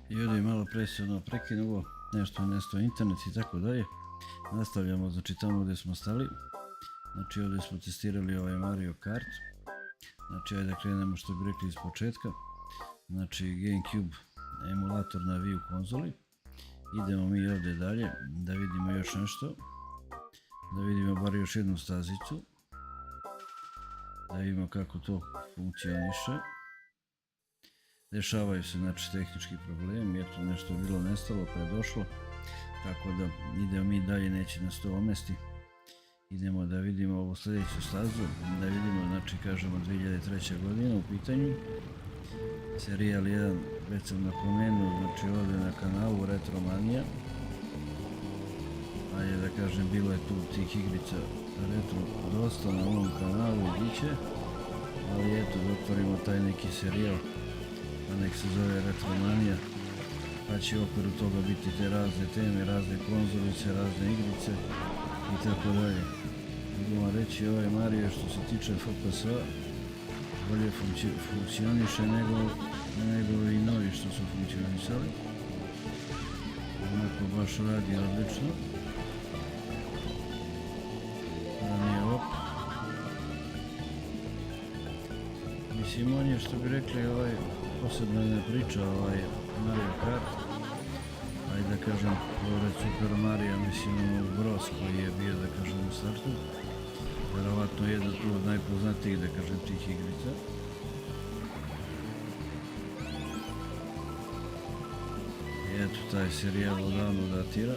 I ovdje malo pre se prekinulo, nešto je nestao internet i tako dalje. Nastavljamo, znači tamo gdje smo stali. Znači ovdje smo testirali ovaj Mario Kart. Znači ajde da krenemo što bi rekli iz početka. Znači GameCube emulator na Wii konzoli. Idemo mi ovdje dalje da vidimo još nešto. Da vidimo bar još jednu stazicu. Da vidimo kako to funkcioniše. Dešavaju se znači tehnički problemi, eto nešto je bilo nestalo pa je došlo. Tako da idemo mi dalje, neće nas to omesti. Idemo da vidimo ovu sljedeću stazu, da vidimo, znači kažemo 2003. godina u pitanju. Serijal 1, već sam napomenuo, znači ovdje na kanalu Retromanija. Ajde da kažem, bilo je tu tih igrica retro dosta na ovom kanalu i biće. Ali eto, da otvorimo taj neki serijal, pa nek se zove Retromanija. Pa će u okviru toga biti te razne teme, razne konzolice, razne igrice i tako dalje. Mogu vam reći, ovaj Mario što se tiče FPS-a bolje funkcioniše nego i novi što su funkcionisali. Onako baš radi odlično. Op. Mislim, on je što bi rekli posebno jedna priča, Mario Kart. Ajde da kažem, pored Super Mario, mislim, Bros koji je bio, da kažem, u startu. Vjerovatno jedna tu od najpoznatijih, da kažem, tih igrica. I eto, taj serijal odavno datira.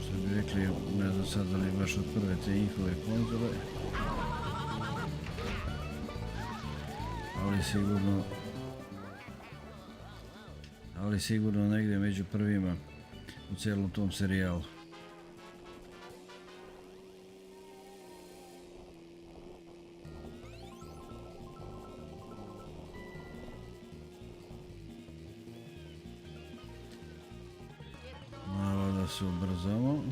Što bi rekli, ne znam sad da li baš od prve te njihove konzole. Ali sigurno negdje među prvima u cijelom tom serijalu. Malo da se ubrzamo.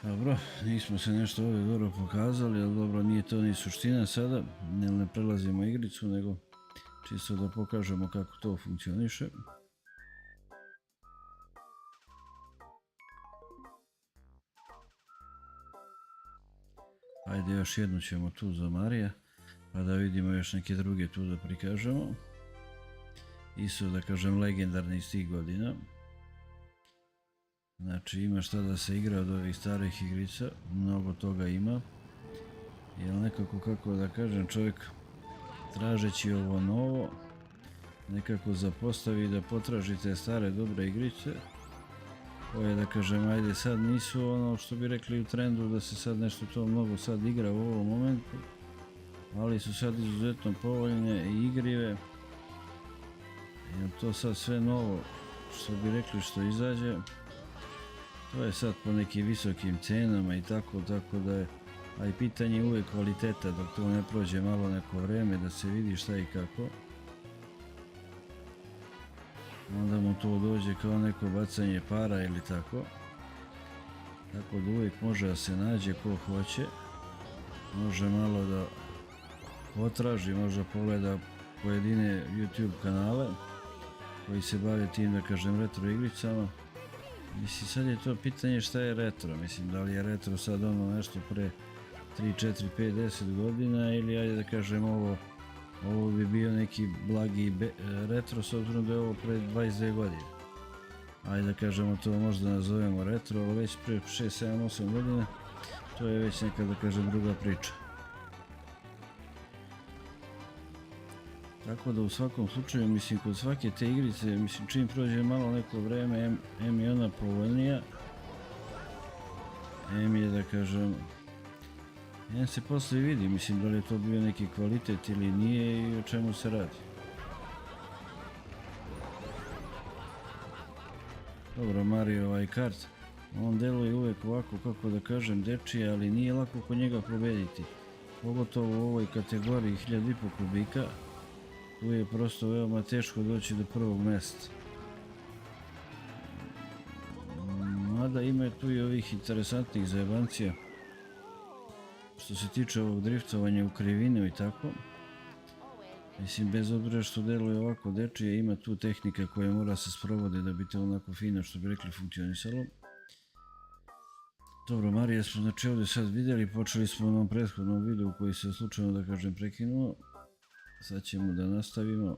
Dobro, nismo se nešto ovdje dobro pokazali, ali dobro, nije to ni suština sada, jer ne prelazimo igricu, nego čisto da pokažemo kako to funkcioniše. Ajde, još jednu ćemo tu za Marija, pa da vidimo još neke druge tu da prikažemo. Isto da kažem legendarni iz tih godina. Znači ima šta da se igra od ovih starih igrica, mnogo toga ima. Jer nekako, kako da kažem, čovjek tražeći ovo novo, nekako zapostavi da potraži te stare dobre igrice. Koje, da kažem, ajde sad nisu ono što bi rekli u trendu da se sad nešto to mnogo sad igra u ovom momentu. Ali su sad izuzetno povoljne i igrive. Jer to sad sve novo što bi rekli što izađe. To je sad po nekim visokim cenama i tako da je, a i pitanje je uvijek kvaliteta dok to ne prođe malo neko vrijeme da se vidi šta i kako. Onda mu to dođe kao neko bacanje para ili tako. Tako da uvijek može da se nađe ko hoće. Može malo da potraži, možda pogleda pojedine YouTube kanale koji se bave tim, da kažem, retro igricama. Mislim, sad je to pitanje šta je retro, mislim, da li je retro sad ono nešto pre 3, 4, 5, 10 godina ili ajde da kažem ovo bi bio neki blagi retro s obzirom da je ovo pre 22 godine. Ajde da kažemo to možda nazovemo retro, ali već pre 6, 7, 8 godina to je već neka, da kažem, druga priča. Tako da u svakom slučaju, mislim, kod svake te igrice, mislim, čim prođe malo neko vreme, em je ona povoljnija, em je, da kažem, em se posle vidi, mislim, da li je to bio neki kvalitet ili nije i o čemu se radi. Dobro, Mario Kart, on deluje uvijek ovako, kako da kažem, dečije, ali nije lako kod njega pobediti. Pogotovo u ovoj kategoriji 1500 kubika. Tu je prosto veoma teško doći do prvog mjesta. Mada ima tu i ovih interesantnih zajebancija. Što se tiče ovog driftovanja u krivine i tako. Mislim, bez obzira što deluje ovako dečije, ima tu tehnika koja mora se sprovode da bi to onako fino, što bi rekli, funkcionisalo. Dobro, Marija smo znači ovdje sad vidjeli, počeli smo u onom prethodnom videu koji se slučajno, da kažem, prekinuo. Sad ćemo da nastavimo.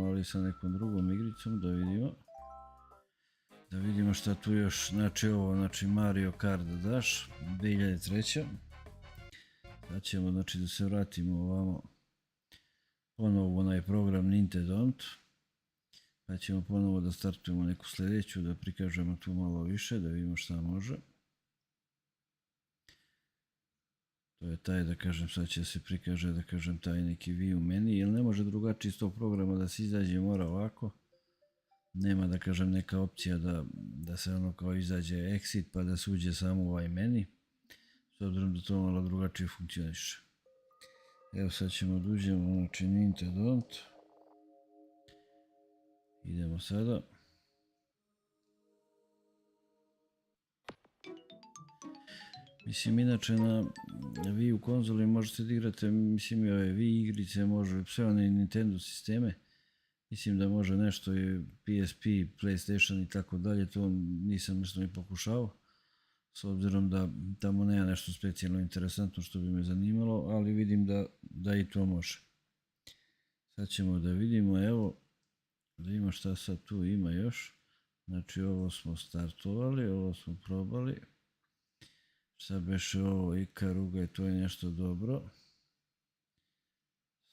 Ali sa nekom drugom igricom, da vidimo. Da vidimo šta tu još, znači ovo, znači Mario Kart Dash 2003. Sad ćemo, znači, da se vratimo ovamo ponovo u onaj program Nintendont. Pa ćemo ponovo da startujemo neku sljedeću, da prikažemo tu malo više, da vidimo šta može. To je taj, da kažem, sad će se prikaže, da kažem, taj neki view menu, jer ne može drugačije iz tog programa da se izađe, mora ovako. Nema, da kažem, neka opcija da se ono kao izađe exit pa da se uđe samo u ovaj meni. S obzirom da to malo drugačije funkcioniše. Evo sad ćemo da uđemo, znači Nintendont. Idemo sada. Mislim, inače na Wii U konzoli možete da igrate, mislim, i ove Wii igrice, može sve one Nintendo sisteme. Mislim da može nešto i PSP, PlayStation i tako dalje, to nisam nešto ni pokušao. S obzirom da tamo nema nešto specijalno interesantno što bi me zanimalo, ali vidim da i to može. Sad ćemo da vidimo, evo, da ima šta sad tu ima još. Znači ovo smo startovali, ovo smo probali. Sad beše ovo Ikaruga i to je nešto dobro.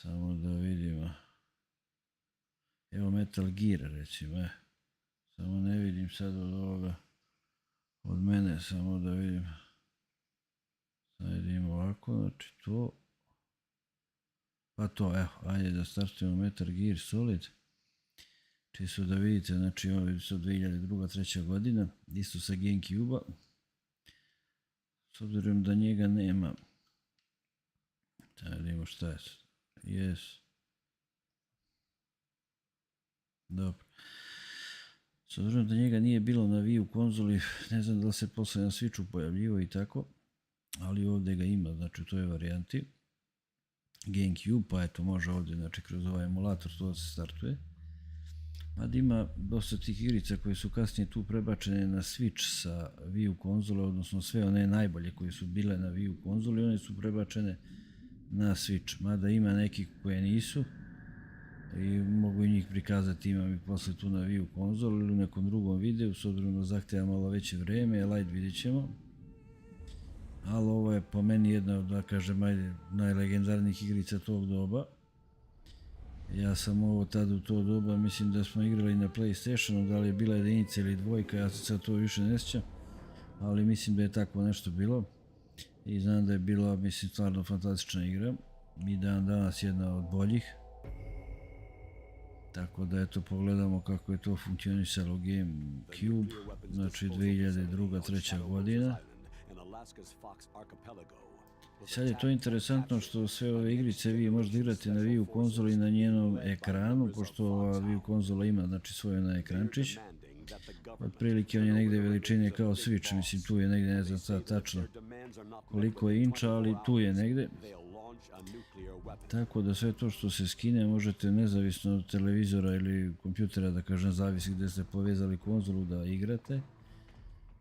Samo da vidimo. Evo Metal Gear recimo, samo ne vidim sad od ovoga, od mene, samo da vidim. Sad idemo ovako, znači to. Pa to, evo, ajde da startujemo Metal Gear Solid. Čisto da vidite, znači ovo je 2002-2003 godina, isto sa Gamecube-a. S obzirom da njega nema. Da vidimo šta je. Yes. Dobro. S obzirom da njega nije bilo na Wii U konzoli, ne znam da li se posle na Switchu pojavljivo i tako, ali ovdje ga ima, znači u toj varijanti. Gamecube, pa eto može ovdje, znači kroz ovaj emulator to se startuje. Mada ima dosta tih igrica koje su kasnije tu prebačene na Switch sa Wii U konzole, odnosno sve one najbolje koje su bile na Wii U konzoli, one su prebačene na Switch. Mada ima nekih koje nisu i mogu i njih prikazati, imam i posle tu na Wii U konzoli ili u nekom drugom videu, s obzirom da zahtjeva malo veće vreme, ali ajde vidjet ćemo. Ali ovo je po meni jedna od, da kažem, najlegendarnijih igrica tog doba. Ja sam ovo tada u to doba, mislim da smo igrali na PlayStationu, da li je bila jedinica ili dvojka, ja se sad to više ne sjećam, ali mislim da je tako nešto bilo i znam da je bila, mislim, stvarno fantastična igra i dan danas jedna od boljih. Tako da eto pogledamo kako je to funkcionisalo Gamecube, znači 2002-2003 godina. Sad je to interesantno što sve ove igrice vi možete igrati na Wii U konzoli na njenom ekranu, pošto ova Wii U konzola ima, znači, svoj na ekrančić. Otprilike on je negdje veličine kao Switch, mislim tu je negdje, ne znam sad tačno koliko je inča, ali tu je negdje. Tako da sve to što se skine možete nezavisno od televizora ili kompjutera, da kažem, zavisi gdje ste povezali konzolu, da igrate.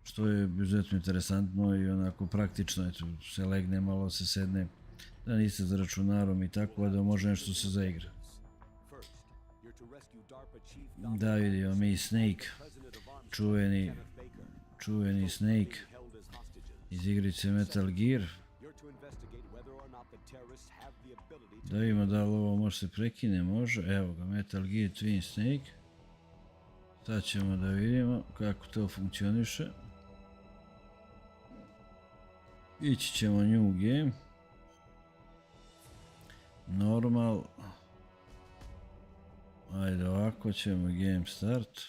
Što je izuzetno interesantno i onako praktično, eto, se legne, malo se sedne, da niste za računarom i tako, da može nešto se zaigra. Da vidimo mi Snake, čuveni Snake iz igrice Metal Gear. Da vidimo da li ovo može se prekine, može, evo ga, Metal Gear Twin Snake. Sad ćemo da vidimo kako to funkcioniše. Ići ćemo New Game. Normal. Ajde ovako ćemo Game Start.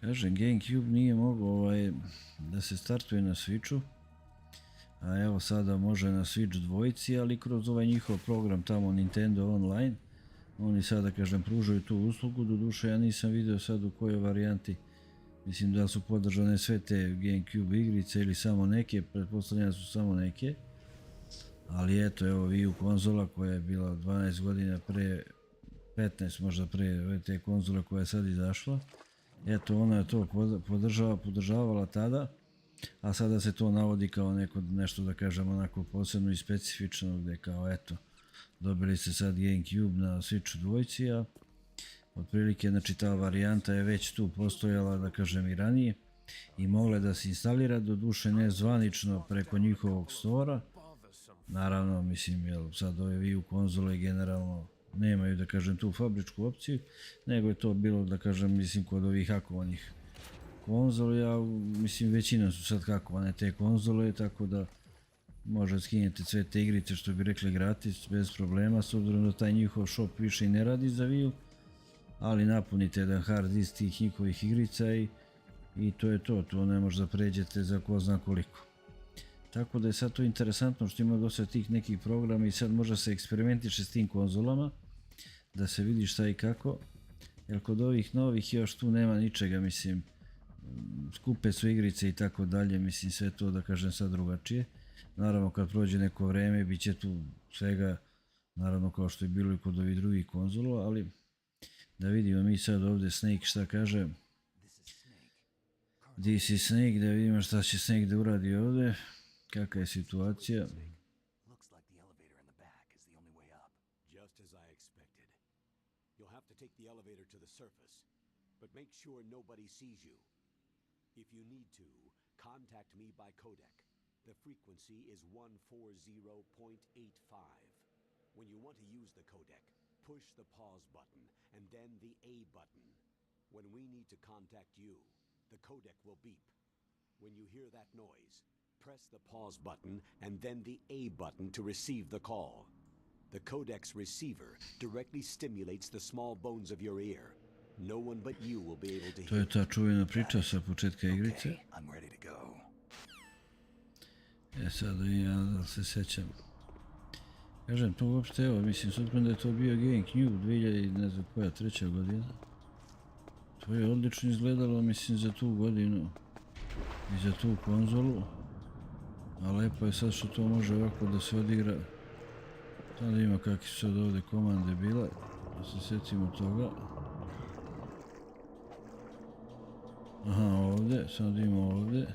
Kažem, GameCube nije mogao da se startuje na Switchu, a evo sada može na Switch dvojici, ali kroz ovaj njihov program tamo Nintendo Online, oni sada, kažem, pružaju tu uslugu. Doduše ja nisam vidio sad u kojoj varijanti, mislim da su podržane sve te GameCube igrice ili samo neke, pretpostavljam da su samo neke. Ali eto, evo Wii U konzola koja je bila 12 godina pre, 15 možda pre te konzole koja je sad izašla. Eto, ona je to podržavala tada, a sada se to navodi kao nešto, da kažem, onako posebno i specifično, gdje kao eto, dobili ste sad GameCube na Switchu dvojci, a otprilike, znači, ta varijanta je već tu postojala, da kažem, i ranije i mogla da se instalira, doduše ne zvanično preko njihovog stora. Naravno, mislim, jel, sad ove Wii U konzole generalno nemaju, da kažem, tu fabričku opciju, nego je to bilo, da kažem, mislim, kod ovih hakovanih konzola, mislim, većina su sad hakovane te konzole, tako da možete skinjeti sve te igrice, što bi rekli, gratis, bez problema, s obzirom da taj njihov shop više i ne radi za Wii U, ali napunite jedan hard disk tih njihovih igrica i to je to, to ne može da pređete za ko zna koliko. Tako da je sad to interesantno što ima dosta tih nekih programa i sad može se eksperimentiše s tim konzolama, da se vidi šta i kako, jer kod ovih novih još tu nema ničega, mislim, skupe su igrice i tako dalje, mislim, sve to, da kažem, sad drugačije. Naravno, kad prođe neko vreme, bit će tu svega, naravno, kao što je bilo i kod ovih drugih konzola, ali da vidimo mi sad ovdje Snake šta kaže. This is Snake, da vidimo šta će Snake da uradi ovdje, kakva je situacija. If you need to, contact me by codec. The frequency is 140.85. When you want to use the codec, push the pause button and then the A button. When we need to contact you, the codec will beep. When you hear that noise, press the pause button and then the A button to receive the call. The codec's receiver directly stimulates the small bones of your ear. No one but you will be able to hear. To je ta čuvena priča sa početka igrice. Sad ja da se sjećam. Kažem, to uopšte, evo, mislim, s obzirom da je to bio GameCube 2003. godina. To je odlično izgledalo, mislim, za tu godinu i za tu konzolu. A lepo je sad što to može ovako da se odigra. Sad da ima kakve su sad ovdje komande bile, da se sjetimo toga. Aha, ovdje, sad ima ovdje.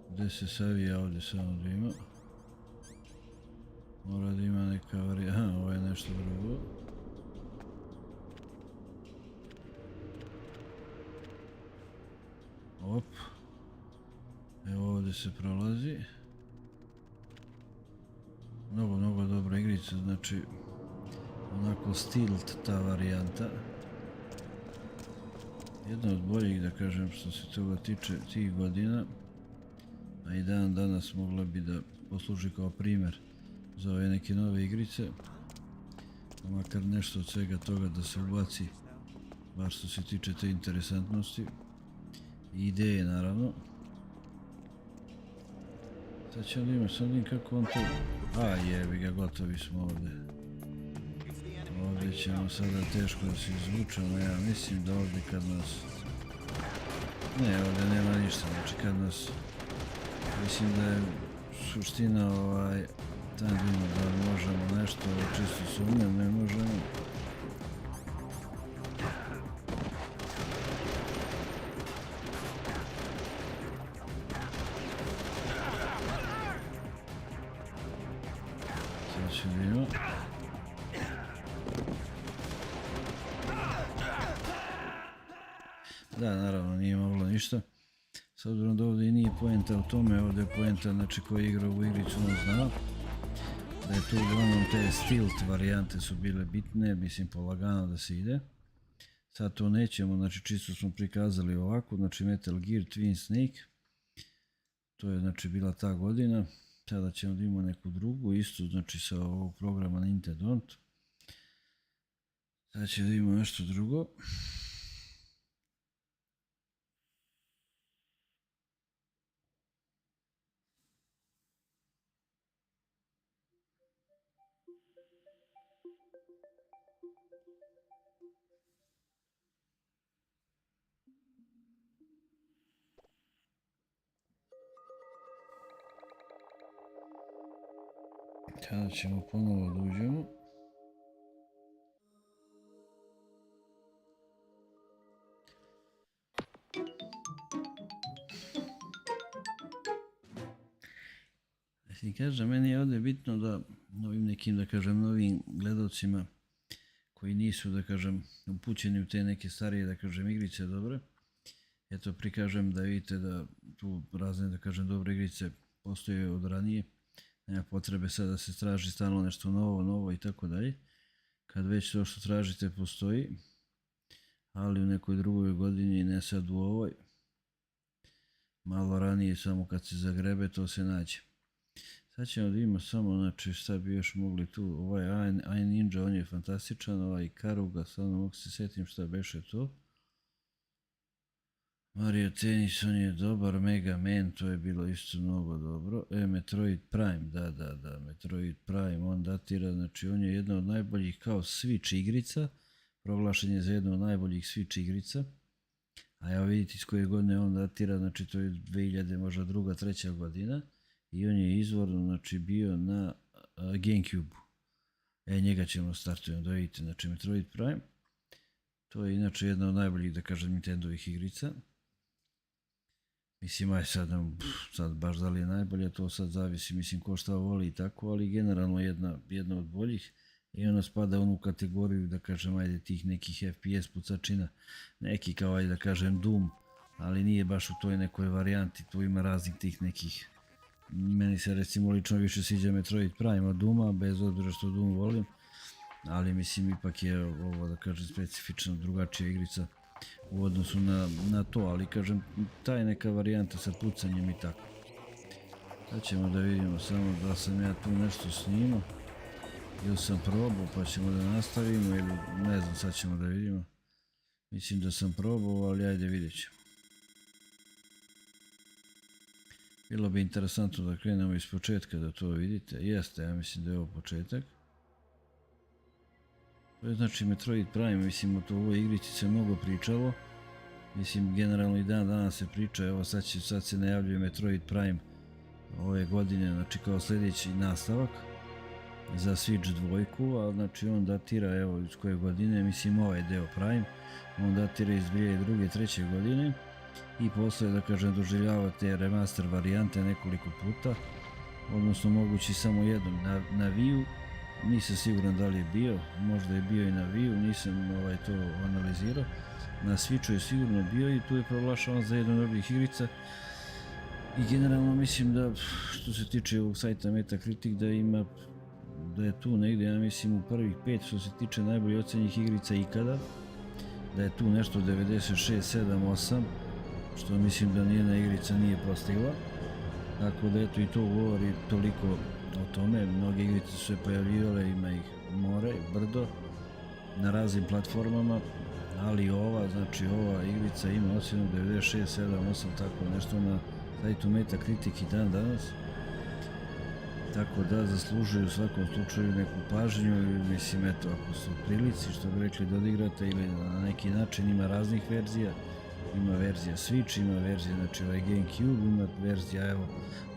Gdje se savija ovdje, samo da ima. Mora da ima neka varijanta, aha, ovo je nešto drugo. Op. Evo ovdje se prolazi. Mnogo dobra igrica, znači onako stilt ta varijanta. Jedna od boljih, da kažem, što se toga tiče tih godina, a i dan danas mogla bi da posluži kao primjer za ove neke nove igrice, a makar nešto od svega toga da se ubaci, bar što se tiče te interesantnosti i ideje, naravno. Sad ćemo da ima, sad vidim kako on to... A jebi ga, gotovi smo ovdje. Ovdje ćemo sada teško da se izvučemo, ja mislim da ovdje kad nas... Ne, ovdje nema ništa, znači kad nas... Mislim da je suština tam vidimo da možemo nešto, čisto sumnjam, ne možemo. Sad ću vidimo. Da, naravno, nije moglo ništa. S obzirom da ovdje i nije poenta u tome, ovdje je poenta, znači, ko je igrao u igricu, on zna da je tu uglavnom te stilt varijante su bile bitne, mislim, polagano da se ide. Sad to nećemo, znači, čisto smo prikazali ovako, znači Metal Gear Twin Snake. To je, znači, bila ta godina. Sada ćemo da imamo neku drugu, istu, znači, sa ovog programa Nintendo. Sada ćemo da imamo nešto drugo. Kada ćemo ponovo da uđemo. Mislim, kažem, meni je ovdje bitno da ovim nekim, da kažem, novim gledalcima koji nisu, da kažem, upućeni u te neke starije, da kažem, igrice dobre, eto, prikažem da vidite da tu razne, da kažem, dobre igrice postoje od ranije. Nema potrebe sad da se traži stalno nešto novo i tako dalje. Kad već to što tražite postoji, ali u nekoj drugoj godini, ne sad u ovoj, malo ranije, samo kad se zagrebe, to se nađe. Sad ćemo da imamo samo, znači šta bi još mogli tu, ovaj iNinja, on je fantastičan, ovaj Karuga, stvarno mogu se sjetim šta beše to. Mario Tennis, on je dobar, Mega Man, to je bilo isto mnogo dobro. Metroid Prime, da, Metroid Prime, on datira, znači on je jedna od najboljih kao Switch igrica, proglašen je za jednu od najboljih Switch igrica. A evo vidite iz koje godine on datira, znači to je 2000, možda druga, treća godina. I on je izvorno, znači, bio na Gamecube-u. Njega ćemo startujemo, da vidite, znači Metroid Prime. To je inače jedna od najboljih, da kažem, Nintendovih igrica. Mislim, aj sad baš da li je najbolja, to sad zavisi, mislim, ko šta voli i tako, ali generalno jedna od boljih. I ona spada u onu kategoriju, da kažem, ajde, tih nekih FPS pucačina, neki kao, ajde, da kažem, Doom, ali nije baš u toj nekoj varijanti, tu ima raznih tih nekih. Meni se recimo lično više sviđa Metroid Prime od Dooma, bez obzira što Doom volim, ali mislim ipak je ovo, da kažem, specifično drugačija igrica u odnosu na to, ali kažem, taj neka varijanta sa pucanjem i tako. Sad ćemo da vidimo samo da sam ja tu nešto snimao, ili sam probao pa ćemo da nastavimo, ili ne znam, sad ćemo da vidimo. Mislim da sam probao, ali ajde vidjet ćemo. Bilo bi interesantno da krenemo iz početka da to vidite. Jeste, ja mislim da je ovo početak. To je znači Metroid Prime, mislim o to u ovoj igrici se mnogo pričalo. Mislim generalno i dan danas se priča, evo sad se najavljuje Metroid Prime ove godine, znači kao sljedeći nastavak za Switch 2, a znači on datira evo iz koje godine, mislim ovaj deo Prime, on datira iz 2002. 3. godine. I posle, da kažem, doživljava te remaster varijante nekoliko puta, odnosno mogući samo jednom. Na Wii-u nisam siguran da li je bio, možda je bio i na Wii-u, nisam to analizirao. Na Switchu je sigurno bio i tu je proglašavan za jednu od dobrih igrica. I generalno mislim da, što se tiče ovog sajta Metacritic, da je tu negdje, ja mislim, u prvih 5 što se tiče najbolje ocenjenih igrica ikada, da je tu nešto 96, 7, 8, što mislim da nijedna igrica nije postigla. Tako da eto i to govori toliko o tome, mnoge igrice su se pojavljivale, ima ih more, brdo, na raznim platformama, ali ova igrica ima ocjenu 96, 7, 8, tako nešto na sajtu Metacritic i dan danas. Tako da zaslužuju u svakom slučaju neku pažnju i mislim eto ako su u prilici što bi rekli da odigrate ili na neki način ima raznih verzija. Ima verzija Switch, ima verzija znači ovaj Gamecube, ima verzija evo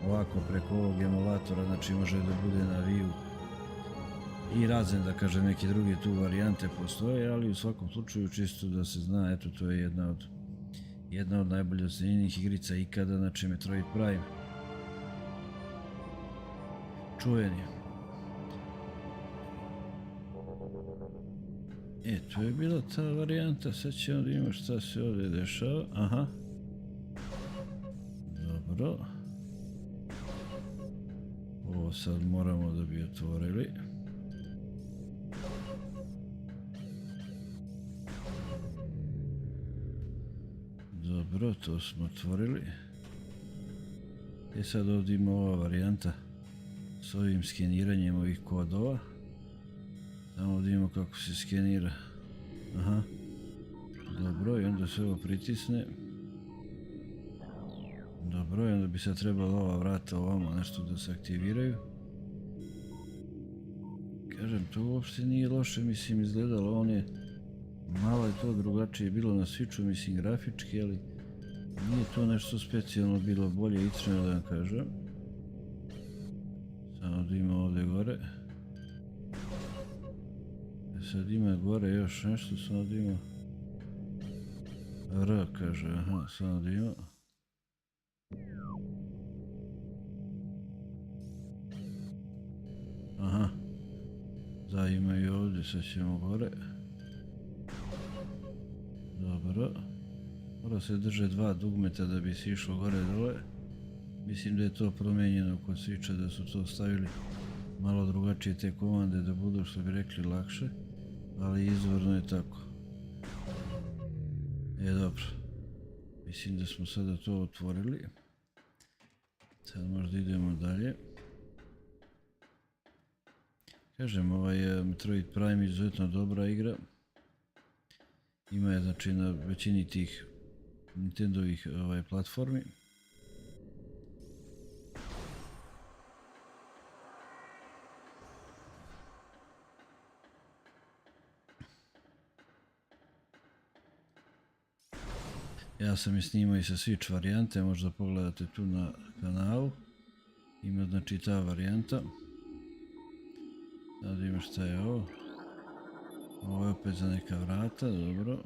ovako preko ovog emulatora, znači može da bude na Wii-u i razne da kažem neke druge tu varijante postoje, ali u svakom slučaju čisto da se zna, eto to je jedna od najbolje ocenjenih igrica ikada, znači Metroid Prime. Čuven je. To je bila ta varijanta, sad ćemo da imamo šta se ovdje dešava, aha. Dobro. Ovo sad moramo da bi otvorili. Dobro, to smo otvorili. Sad ovdje ima ova varijanta s ovim skeniranjem ovih kodova. Samo ovdje imamo kako se skenira. Aha. Dobro, i onda se ovo pritisne. Dobro, i onda bi sad trebalo ova vrata ovamo nešto da se aktiviraju. Kažem, to uopšte nije loše, mislim, izgledalo, on je malo je to drugačije bilo na Switchu, mislim, grafički, ali nije to nešto specijalno bilo bolje, iskreno da vam kažem. Samo da ima ovdje gore. Sad ima gore još nešto, samo da ima. R kaže, aha, samo da ima. Aha. Da, ima i ovdje, sad ćemo gore. Dobro. Mora se drže dva dugmeta da bi se išlo gore dole. Mislim da je to promijenjeno kod Switcha, da su to stavili malo drugačije te komande da budu, što bi rekli, lakše. Ali izvorno je tako. Dobro. Mislim da smo sada to otvorili. Sad možda idemo dalje. Kažem, Metroid Prime je izuzetno dobra igra. Ima je znači na većini tih Nintendovih platformi. Ja sam je snimao i sa Switch varijante, možda pogledate tu na kanalu. Ima znači ta varijanta. Sad ima šta je ovo. Ovo je opet za neka vrata, dobro.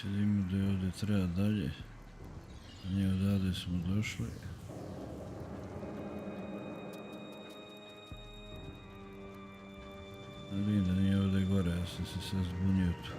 Vidimo da je ovdje treba dalje. Nije odavde smo došli. Vidim da nije ovdje gore, ja sam se sad zbunio tu.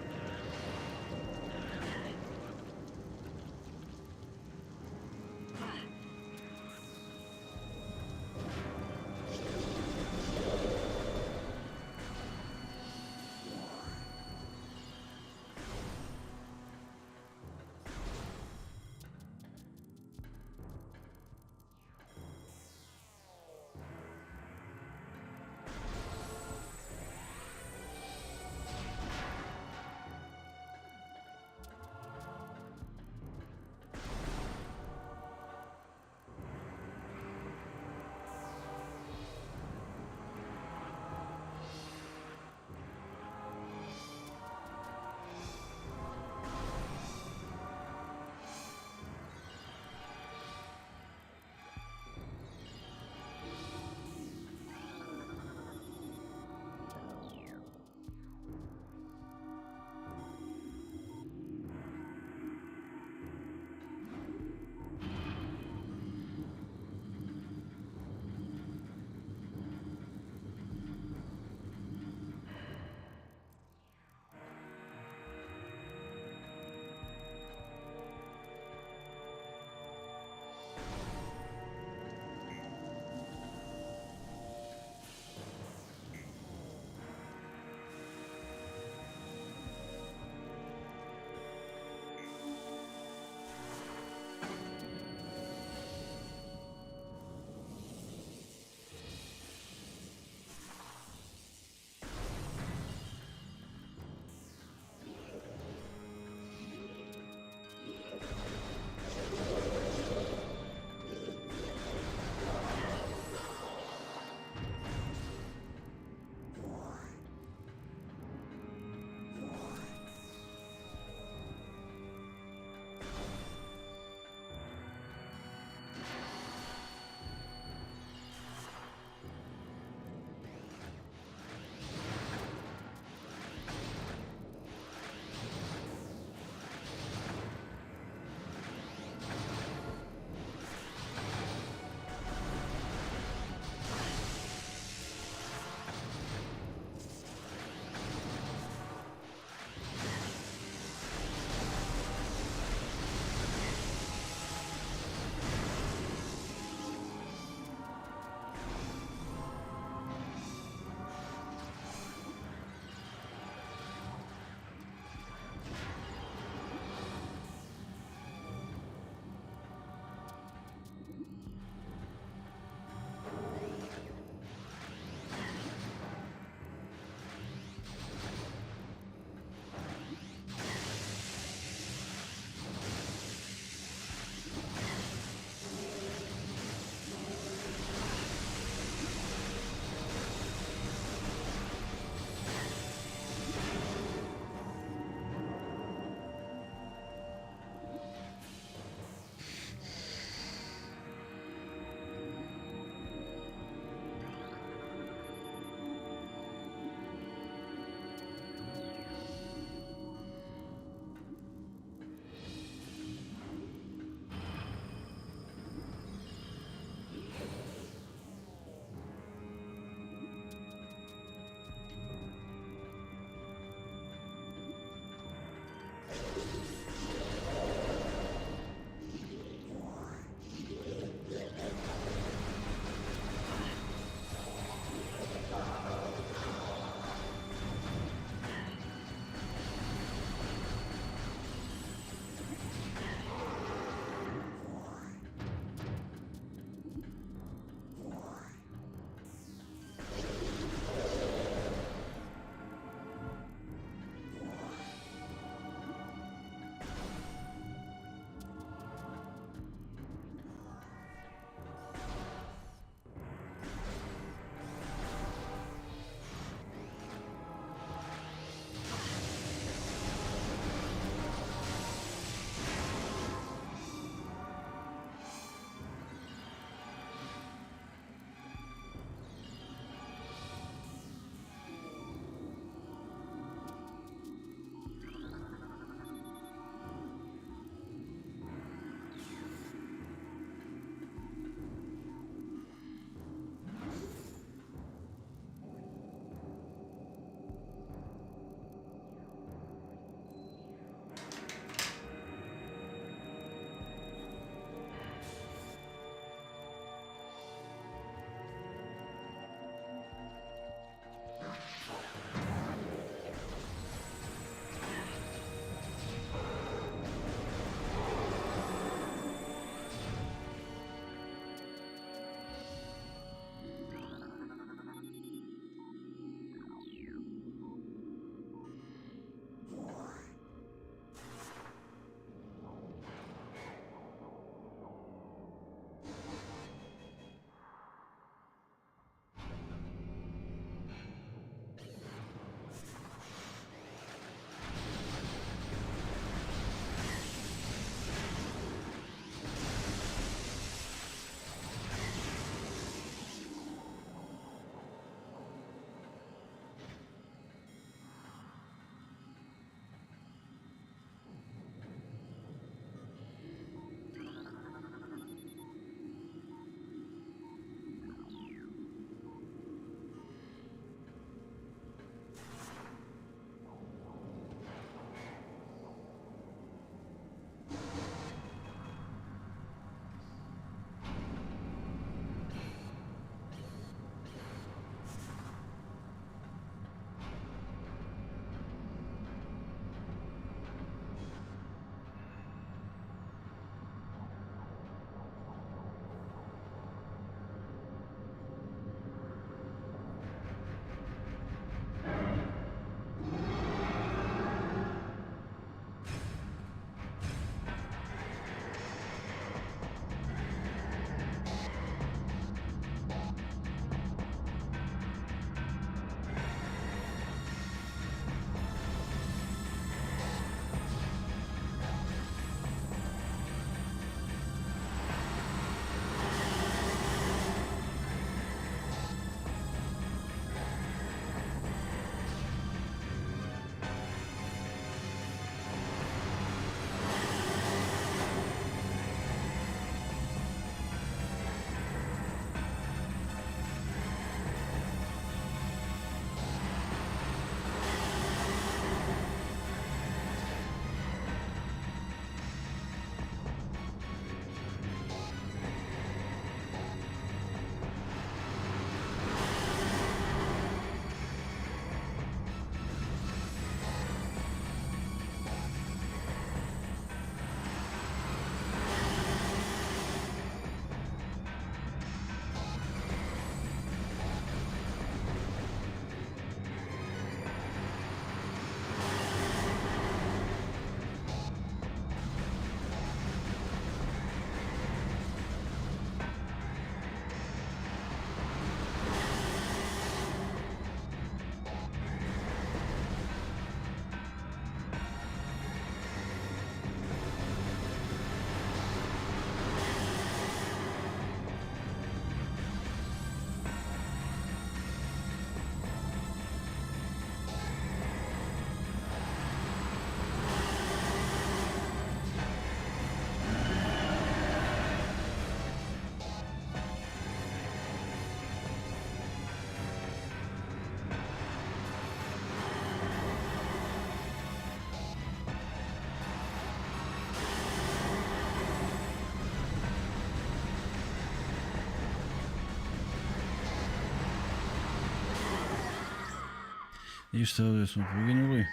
I šta ovdje smo poginuli?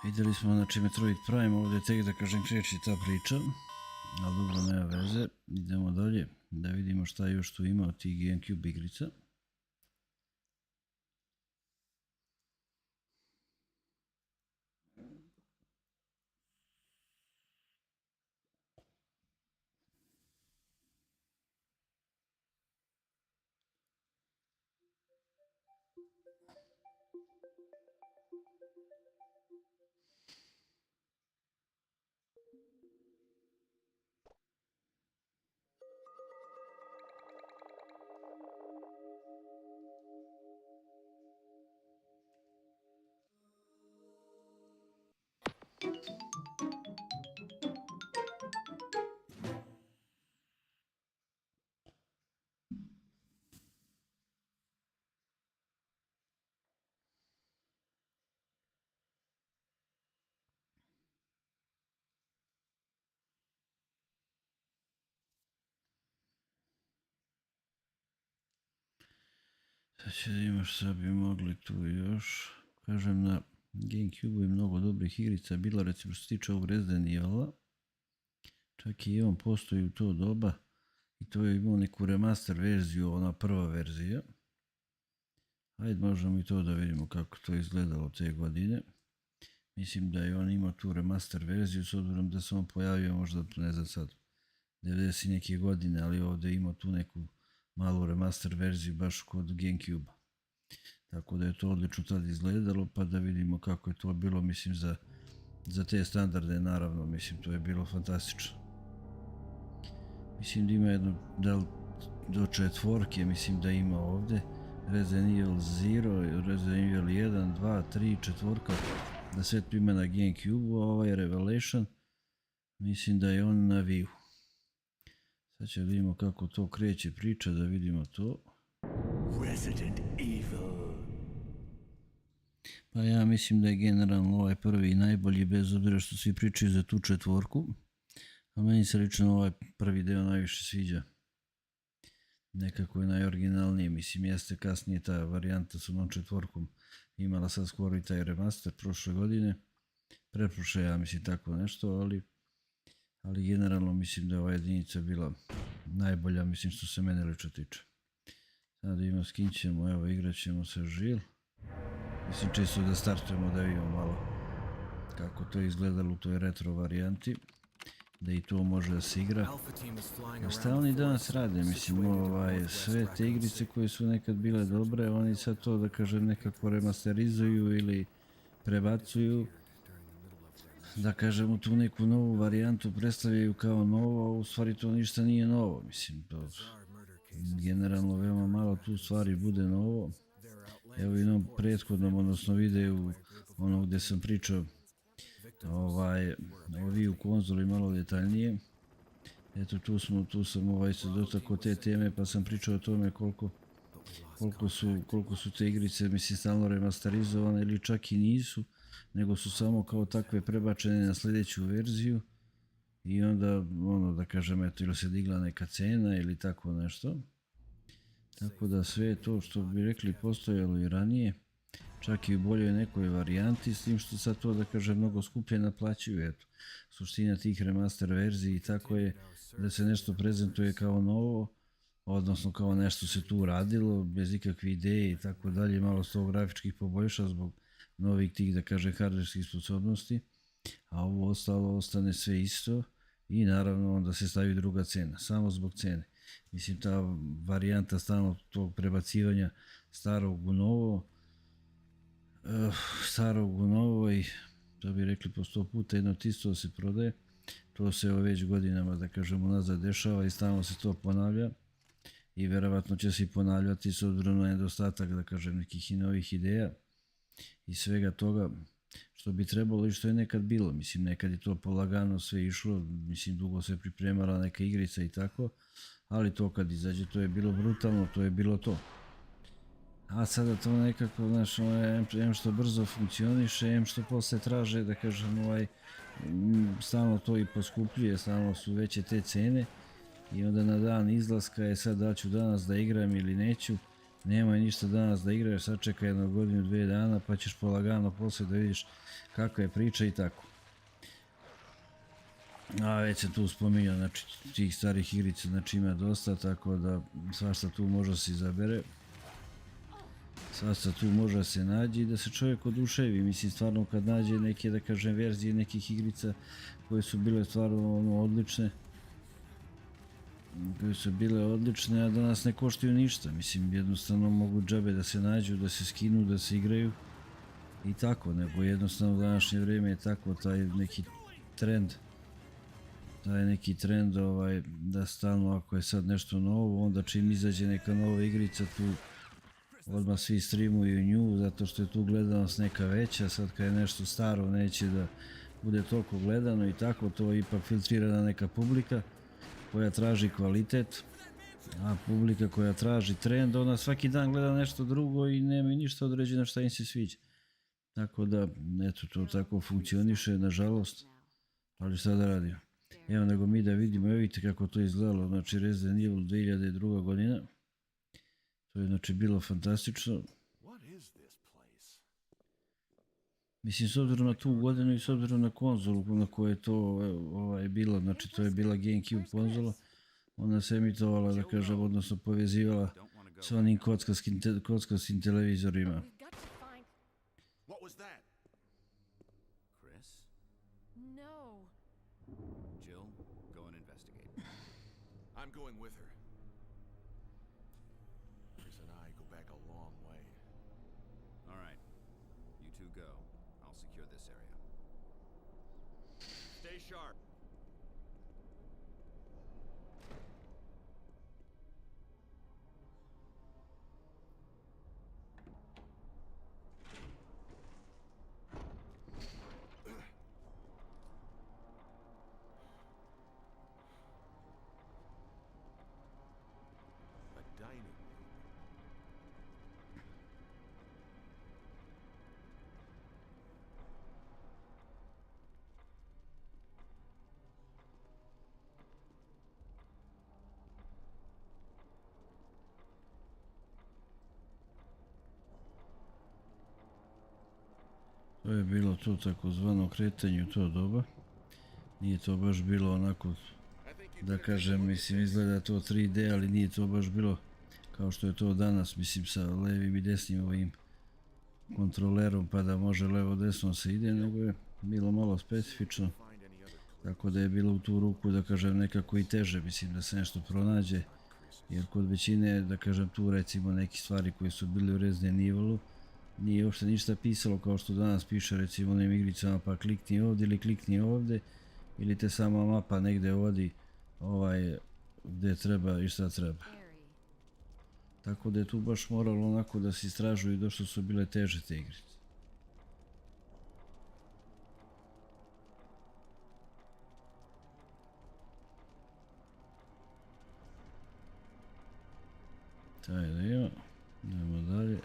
Vidjeli smo znači Metroid Prime, ovdje tek da kažem kreći ta priča. Ali dobro, nema veze. Idemo dalje da vidimo šta još tu ima od tih GameCube igrica. Sad će da vidimo šta bi mogli tu još. Kažem, na GameCube je mnogo dobrih igrica bilo, recimo što se tiče ovog Resident Evila. Čak i on postoji u to doba i to je imao neku remaster verziju, ona prva verzija. Ajde, možemo i to da vidimo kako to izgledalo te godine. Mislim da je on imao tu remaster verziju, s obzirom da se on pojavio možda, ne znam sad, 90 neke godine, ali ovdje imao tu neku malu remaster verziju baš kod GameCube-a. Tako da je to odlično tad izgledalo, pa da vidimo kako je to bilo, mislim za te standarde, naravno, mislim to je bilo fantastično. Mislim da ima jedno, da li do 4, mislim da ima ovdje, Resident Evil 0, Resident Evil 1, 2, 3, 4, da sve to ima na GameCube-u, a ovaj Revelation, mislim da je on na Wii-u. Sad ćemo da vidimo kako to kreće priča, da vidimo to. Resident Evil. Pa ja mislim da je generalno ovaj prvi najbolji, bez obzira što svi pričaju za tu 4. A meni se lično ovaj prvi deo najviše sviđa. Nekako je najoriginalniji, mislim jeste kasnije ta varijanta s onom 4 imala sad skoro i taj remaster prošle godine. Pretprošle, ja mislim tako nešto, ali generalno mislim da je ova jedinica bila najbolja, mislim što se mene lično tiče. Sada imamo, skinćemo, evo igrat ćemo sa Žil. Mislim čisto da startujemo da vidimo malo kako to izgledalo u toj retro varijanti. Da i to može da se igra. A šta oni danas rade? Mislim, sve te igrice koje su nekad bile dobre, oni sad to da kažem nekako remasterizuju ili prebacuju. Da kažem u tu neku novu varijantu predstavljaju kao novo, a u stvari to ništa nije novo. Mislim, to generalno veoma malo tu stvari bude novo. Evo i na prethodnom, odnosno videu, ono gdje sam pričao o Wii konzoli malo detaljnije. Eto tu sam se dotakao te teme, pa sam pričao o tome koliko su te igrice, mislim, stalno remasterizovane ili čak i nisu, nego su samo kao takve prebačene na sljedeću verziju i onda, da kažem, eto, ili se digla neka cena ili tako nešto. Tako da sve je to što bi rekli postojalo i ranije, čak i u boljoj nekoj varijanti, s tim što sad to da kažem mnogo skuplje naplaćuju. Eto, suština tih remaster verziji i tako je da se nešto prezentuje kao novo, odnosno kao nešto se tu radilo, bez ikakve ideje i tako dalje, malo s to grafičkih poboljša zbog novih tih da kažem hardverskih sposobnosti, a ovo ostalo ostane sve isto i naravno onda se stavi druga cena, samo zbog cene. Mislim, ta varijanta stalno tog prebacivanja starog u novo i to bi rekli po 100 puta jedno tisto se prodaje. To se već godinama, da kažemo, nazad dešava i stalno se to ponavlja i verovatno će se i ponavljati s obzirom na nedostatak, da kažem, nekih i novih ideja i svega toga što bi trebalo i što je nekad bilo. Mislim, nekad je to polagano sve išlo, mislim, dugo se pripremala neka igrica i tako, ali to kad izađe to je bilo brutalno, to je bilo to. A sada to nekako, znaš, em što brzo funkcioniše, em što posle traže, da kažem, stalno to i poskupljuje, stalno su veće te cene i onda na dan izlaska je sad da ću danas da igram ili neću Nema ništa danas da igraš, sačekaj jedno godinu, 2 dana, pa ćeš polagano poslije da vidiš kakva je priča i tako. A već se tu spominjao, znači tih starih igrica, znači ima dosta, tako da svašta tu može se izabere. Svašta tu može da se nađe i da se čovjek oduševi, mislim stvarno kad nađe neke, da kažem, verzije nekih igrica koje su bile stvarno odlične, a da nas ne koštaju ništa, mislim jednostavno mogu džabe da se nađu, da se skinu, da se igraju i tako, nego jednostavno u današnje vrijeme je tako taj neki trend, da stalno ako je sad nešto novo, onda čim izađe neka nova igrica tu odmah svi streamuju nju zato što je tu gledanost neka veća, sad kad je nešto staro neće da bude toliko gledano i tako, to je ipak filtrirana neka publika koja traži kvalitet, a publika koja traži trend, ona svaki dan gleda nešto drugo i nema ništa određeno šta im se sviđa. Tako da, eto, to tako funkcioniše, nažalost, ali šta da radimo. Evo, nego mi da vidimo, evo vidite kako to izgledalo, znači Resident Evil 2002. godina, to je znači bilo fantastično. Mislim, s obzirom na tu godinu i s obzirom na konzolu na kojoj je to bilo, znači to je bila GameCube konzola, ona se emitovala, da kažem, odnosno povezivala sa onim kockarskim televizorima. What was that? Chris? No. Jill, go and investigate. I'm going with her. Chris and I go back a long way. All right. You two go. I'll secure this area. Stay sharp. A dining room. To je bilo to takozvano kretanje u to doba. Nije to baš bilo onako, da kažem, mislim, izgleda to 3D, ali nije to baš bilo kao što je to danas, mislim, sa levim i desnim ovim kontrolerom, pa da može levo desno se ide, nego je bilo malo specifično, tako da je bilo u tu ruku, da kažem, nekako i teže, mislim, da se nešto pronađe, jer kod većine, da kažem, tu recimo neke stvari koje su bili u Resident Evilu, nije uopšte ništa pisalo kao što danas piše recimo na igricama, pa klikni ovdje ili klikni ovdje, ili te sama mapa negdje vodi gdje treba i šta treba. Tako da je tu baš moralo onako da se istražuju i došto su bile teže te igrice. Taj da ima, idemo dalje.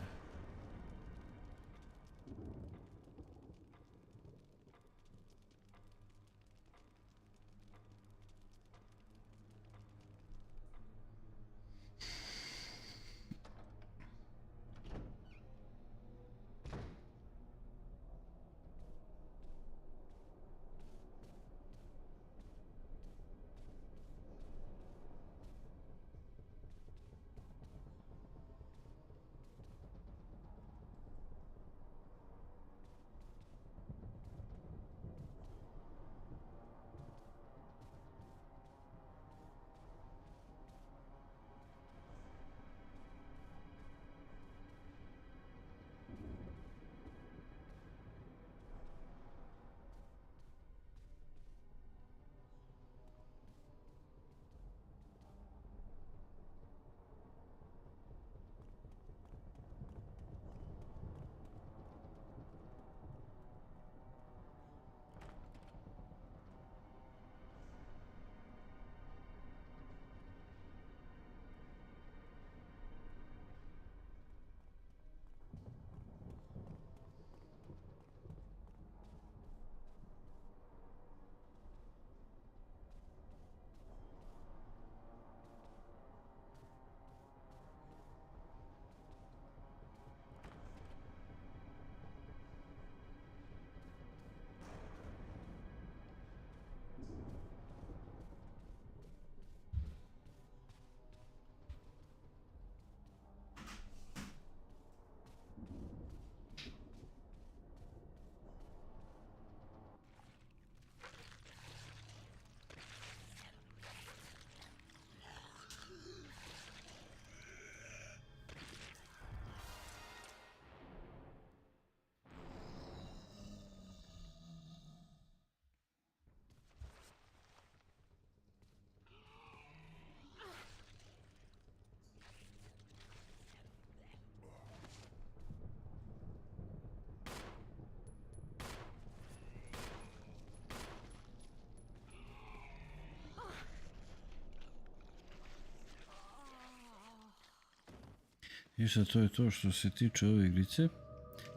I sad to je to što se tiče ove igrice.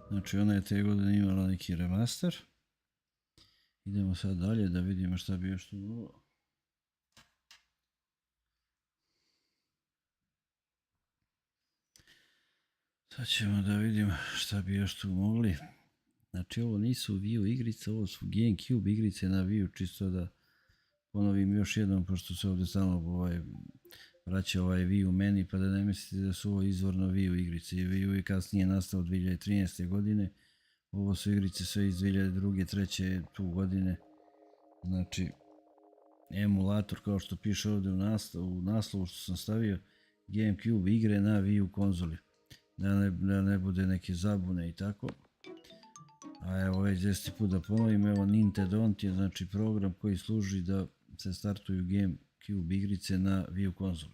Znači ona je te godine imala neki remaster. Idemo sad dalje da vidimo šta bi još tu bilo. Sad ćemo da vidimo šta bi još tu mogli. Znači ovo nisu Wii igrice, ovo su GameCube igrice na Wii, čisto da ponovim još jednom, pošto se ovdje stalno vraća ovaj Wii meni, pa da ne mislite da su ovo izvorno Wii igrice. Wii je kasnije nastao 2013. godine, ovo su igrice sve iz 2002. 2003. tu godine. Znači emulator, kao što piše ovdje u naslovu što sam stavio, GameCube igre na Wii konzoli. Da ne bude neke zabune i tako. A evo već 10. put da ponovim, evo Nintendont je znači program koji služi da se startuju GameCube igrice na Wii konzoli.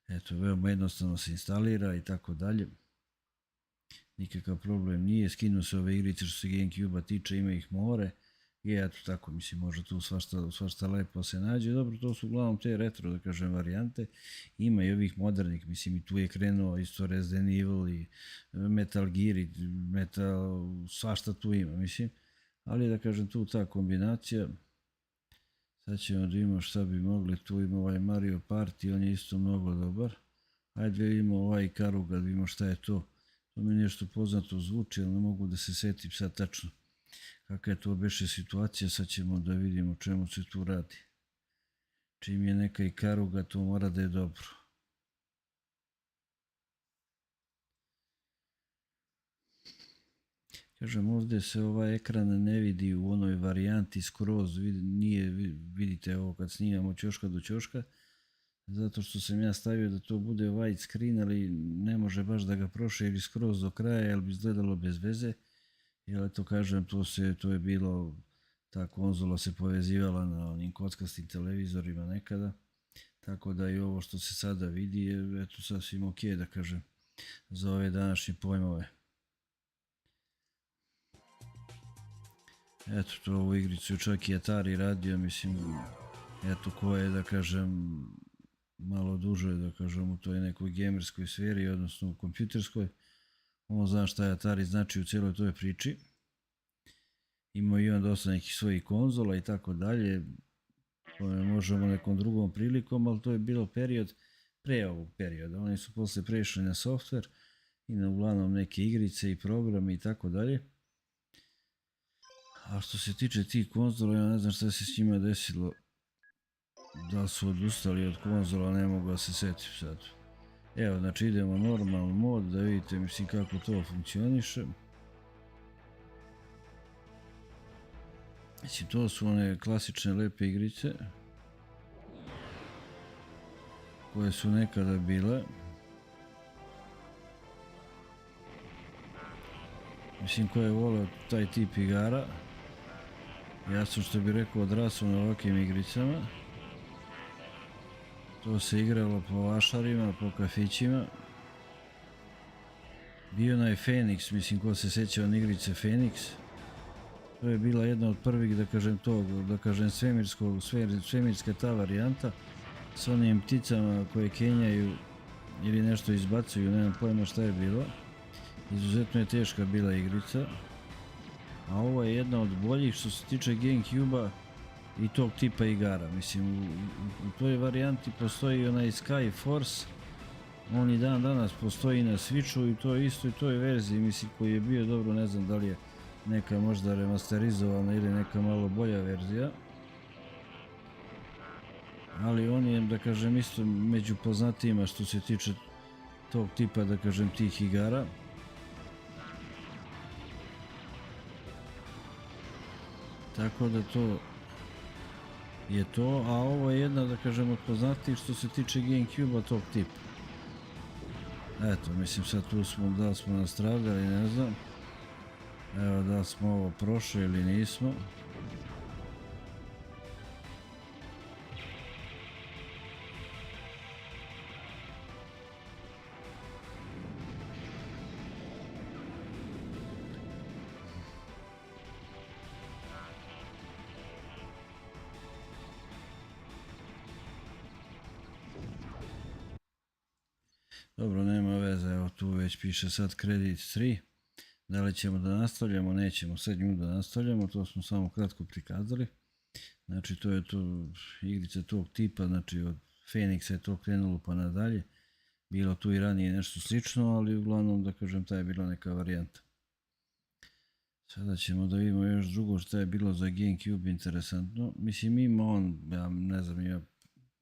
Eto, veoma jednostavno se instalira i tako dalje. Nikakav problem nije, skinu se ove igrice što se GameCube-a tiče, ima ih more. I eto tako, mislim, može tu svašta lepo se nađe. Dobro, to su uglavnom te retro, da kažem, varijante. Ima i ovih modernih, mislim, i tu je krenuo isto Resident Evil i Metal Gear i svašta tu ima, mislim. Ali da kažem, tu ta kombinacija. Sad ćemo da imamo šta bi mogli, tu ima ovaj Mario Party, on je isto mnogo dobar. Ajde vidimo ovaj Karuga, da vidimo šta je to. To mi nešto poznato zvuči, ali ne mogu da se setim sad tačno kakva je to beše situacija, sad ćemo da vidimo o čemu se tu radi. Čim je neka i Karuga, to mora da je dobro. Kažem, ovdje se ovaj ekran ne vidi u onoj varijanti skroz, nije, vidite ovo kad snimamo ćoška do ćoška, zato što sam ja stavio da to bude white screen, ali ne može baš da ga proširi skroz do kraja, jer bi izgledalo bez veze. Jer eto kažem, to je bilo, ta konzola se povezivala na onim kockastim televizorima nekada, tako da i ovo što se sada vidi je eto sasvim ok, da kažem, za ove današnje pojmove. Eto, to ovu igricu čak i Atari radio, mislim, eto ko je, da kažem, malo duže, da kažem, u toj nekoj gamerskoj sferi, odnosno u kompjuterskoj, on zna šta je Atari znači u cijeloj toj priči. Imao i on dosta nekih svojih konzola i tako dalje. Možemo nekom drugom prilikom, ali to je bilo period pre ovog perioda. Oni su posle prešli na software i na uglavnom neke igrice i programe i tako dalje. A što se tiče tih konzola, ja ne znam šta se s njima desilo. Da su odustali od konzola, ne mogu da se setim sad. Evo, znači idemo normalan mod da vidite, mislim, kako to funkcioniše. Znači, to su one klasične lepe igrice koje su nekada bile. Mislim, ko je voleo taj tip igara, ja sam, što bi rekao, odrasao na ovakvim igricama. To se igralo po vašarima, po kafićima. Bio onaj Phoenix, mislim, ko se sjeća od igrice Phoenix. To je bila jedna od prvih, da kažem, svemirska ta varijanta s onim pticama koje kenjaju ili nešto izbacuju, nemam pojma šta je bilo. Izuzetno je teška bila igrica. A ovo je jedna od boljih što se tiče GameCube-a i tog tipa igara. Mislim, u toj varijanti postoji onaj Sky Force, on i dan danas postoji na Switchu i to je isto i toj verziji, mislim, koji je bio, dobro, ne znam da li je neka možda remasterizovana ili neka malo bolja verzija. Ali on je, da kažem, isto među poznatijima što se tiče tog tipa, da kažem, tih igara. Tako da to je to, a ovo je jedna, da kažem, od poznatijih što se tiče GameCube-a tog tipa. Eto, mislim, sad tu smo, da li smo nastradali, ne znam. Evo, da li smo ovo prošli ili nismo. Dobro, nema veze, evo tu već piše sad kredit 3. Da li ćemo da nastavljamo, nećemo sad nju da nastavljamo, to smo samo kratko prikazali. Znači to je to igrice tog tipa, znači od Feniksa je to krenulo pa nadalje. Bilo tu i ranije nešto slično, ali uglavnom da kažem ta je bila neka varijanta. Sada ćemo da vidimo još drugo što je bilo za GameCube interesantno. Mislim ima on, ja ne znam, ima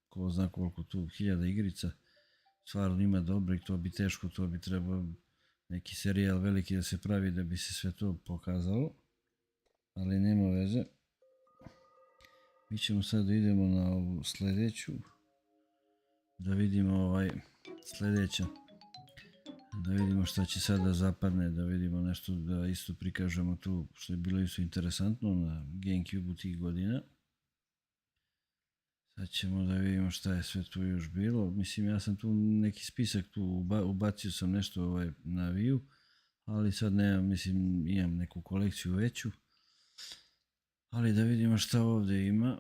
ko zna koliko tu 1000 igrica. Stvarno ima dobrih, to bi teško, to bi trebao neki serijal veliki da se pravi da bi se sve to pokazalo. Ali nema veze. Mi ćemo sad da idemo na ovu sljedeću. Da vidimo sljedeća. Da vidimo šta će sada zapadne, da vidimo nešto, da isto prikažemo tu što je bilo isto interesantno na GameCube-u tih godina. Sad ćemo da vidimo šta je sve tu još bilo. Mislim, ja sam tu neki spisak tu ubacio sam nešto na Wii-u, ali sad nemam, mislim, imam neku kolekciju veću. Ali da vidimo šta ovdje ima.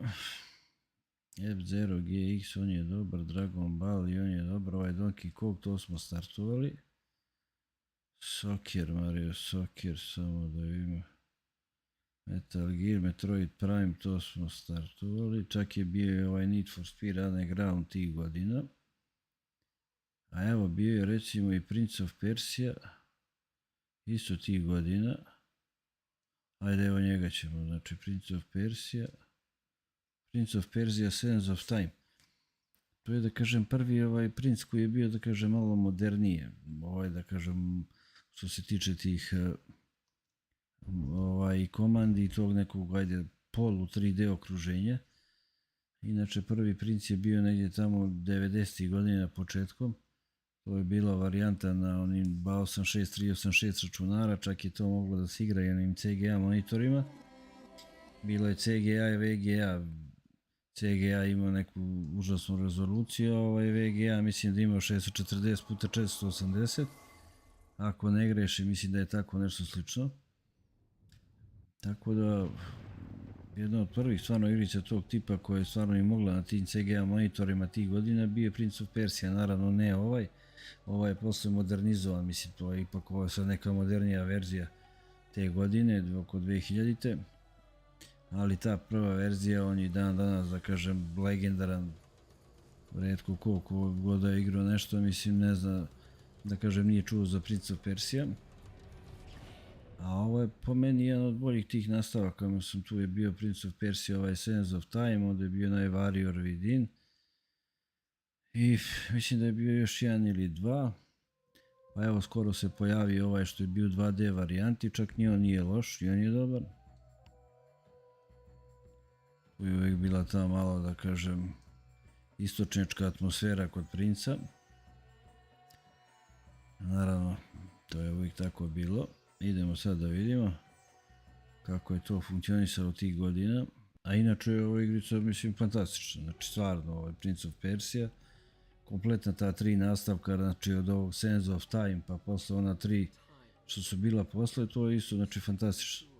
F-Zero GX, on je dobar, Dragon Ball i on je dobar, ovaj Donkey Kong, to smo startovali. Soccer, Mario Soccer, samo da vidimo. Metal Gear, Metroid Prime, to smo startovali. Čak je bio i ovaj Need for Speed Underground tih godina. A evo bio je recimo i Prince of Persia, isto tih godina. Ajde evo njega ćemo, znači Prince of Persia. Prince of Persia Sands of Time. To je da kažem prvi princ koji je bio da kažem malo modernije. Da kažem što se tiče tih komandi i tog nekog polu 3D okruženja. Inače prvi princ je bio negdje tamo 90. godina početkom. To je bila varijanta na onim 286, 386 računara, čak je to moglo da se igra i onim CGA monitorima. Bilo je CGA i VGA. CGA imao neku užasnu rezoluciju, VGA mislim da imao 640x480. Ako ne greši, mislim da je tako nešto slično. Tako da, jedna od prvih stvarno igrica tog tipa koja je stvarno i mogla na tim CGA monitorima tih godina bio je Prince of Persia, naravno ne ovaj. Ovaj je posle modernizovan, mislim to je ipak ovo sad neka modernija verzija te godine, oko 2000-te. Ali ta prva verzija, on je dan danas, da kažem, legendaran. Retko koliko god da je igrao nešto, mislim ne zna, da kažem, nije čuo za Prince of Persia. A ovo je po meni jedan od boljih tih nastavaka, mislim tu je bio Prince of Persia, ovaj Sands of Time, onda je bio onaj Warrior Within. I mislim da je bio još jedan ili dva. Pa evo skoro se pojavi ovaj što je bio 2D varijanti, čak ni on nije loš, i on je dobar. Tu je uvijek bila ta malo, da kažem, istočnička atmosfera kod princa. Naravno, to je uvijek tako bilo. Idemo sad da vidimo kako je to funkcionisalo tih godina. A inače je ovo igrica, mislim, fantastična. Znači, stvarno, ovo je Prince of Persia. Kompletna ta 3 nastavka, znači od ovog Sands of Time, pa posle ona 3 što su bila posle, to je isto, znači, fantastično.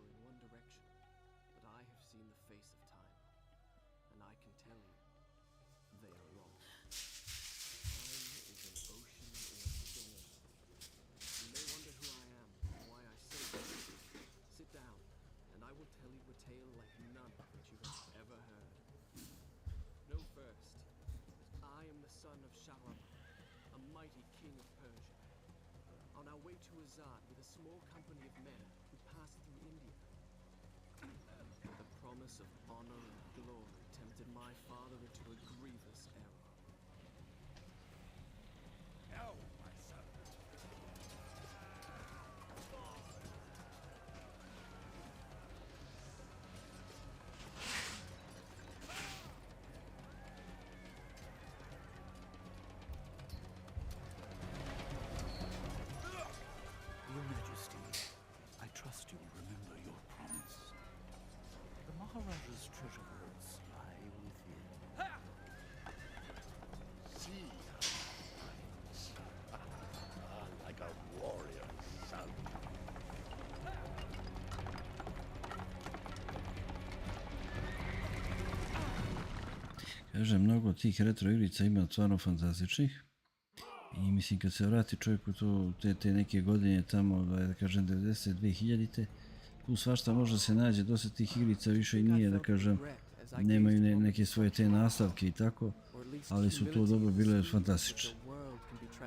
Maharaja's treasure vaults lie within. See like a warrior son. Kažem, mnogo tih retro igrica ima stvarno fantastičnih. I mislim kad se vrati čovjek u te neke godine tamo, da kažem 90. 2000. Tu svašta može se nađe, dosta tih igrica više i nije, da kažem, nemaju neke svoje te nastavke i tako, ali su to dobro bile fantastične.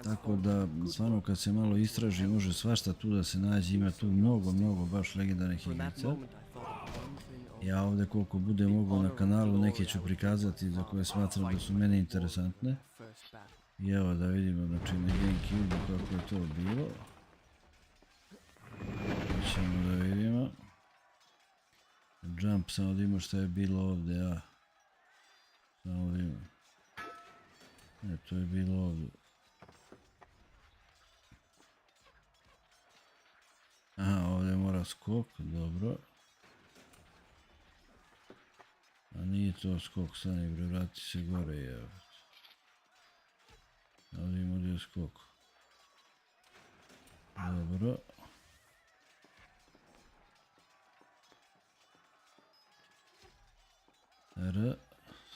Tako da, stvarno kad se malo istraži, može svašta tu da se nađe, ima tu mnogo baš legendarnih igrica. Ja ovdje koliko bude mogao na kanalu, neke ću prikazati za koje smatram da su meni interesantne. I evo da vidimo, znači na Gamecube kako je to bilo. Ćemo da vidimo. Jump, samo da imamo šta je bilo ovdje, a. Samo da imamo. Ne, to je bilo ovdje. Aha, ovdje mora skok, dobro. A nije to skok, stani bre, vrati se gore, evo. Ovdje ima ovdje skok. Dobro. R,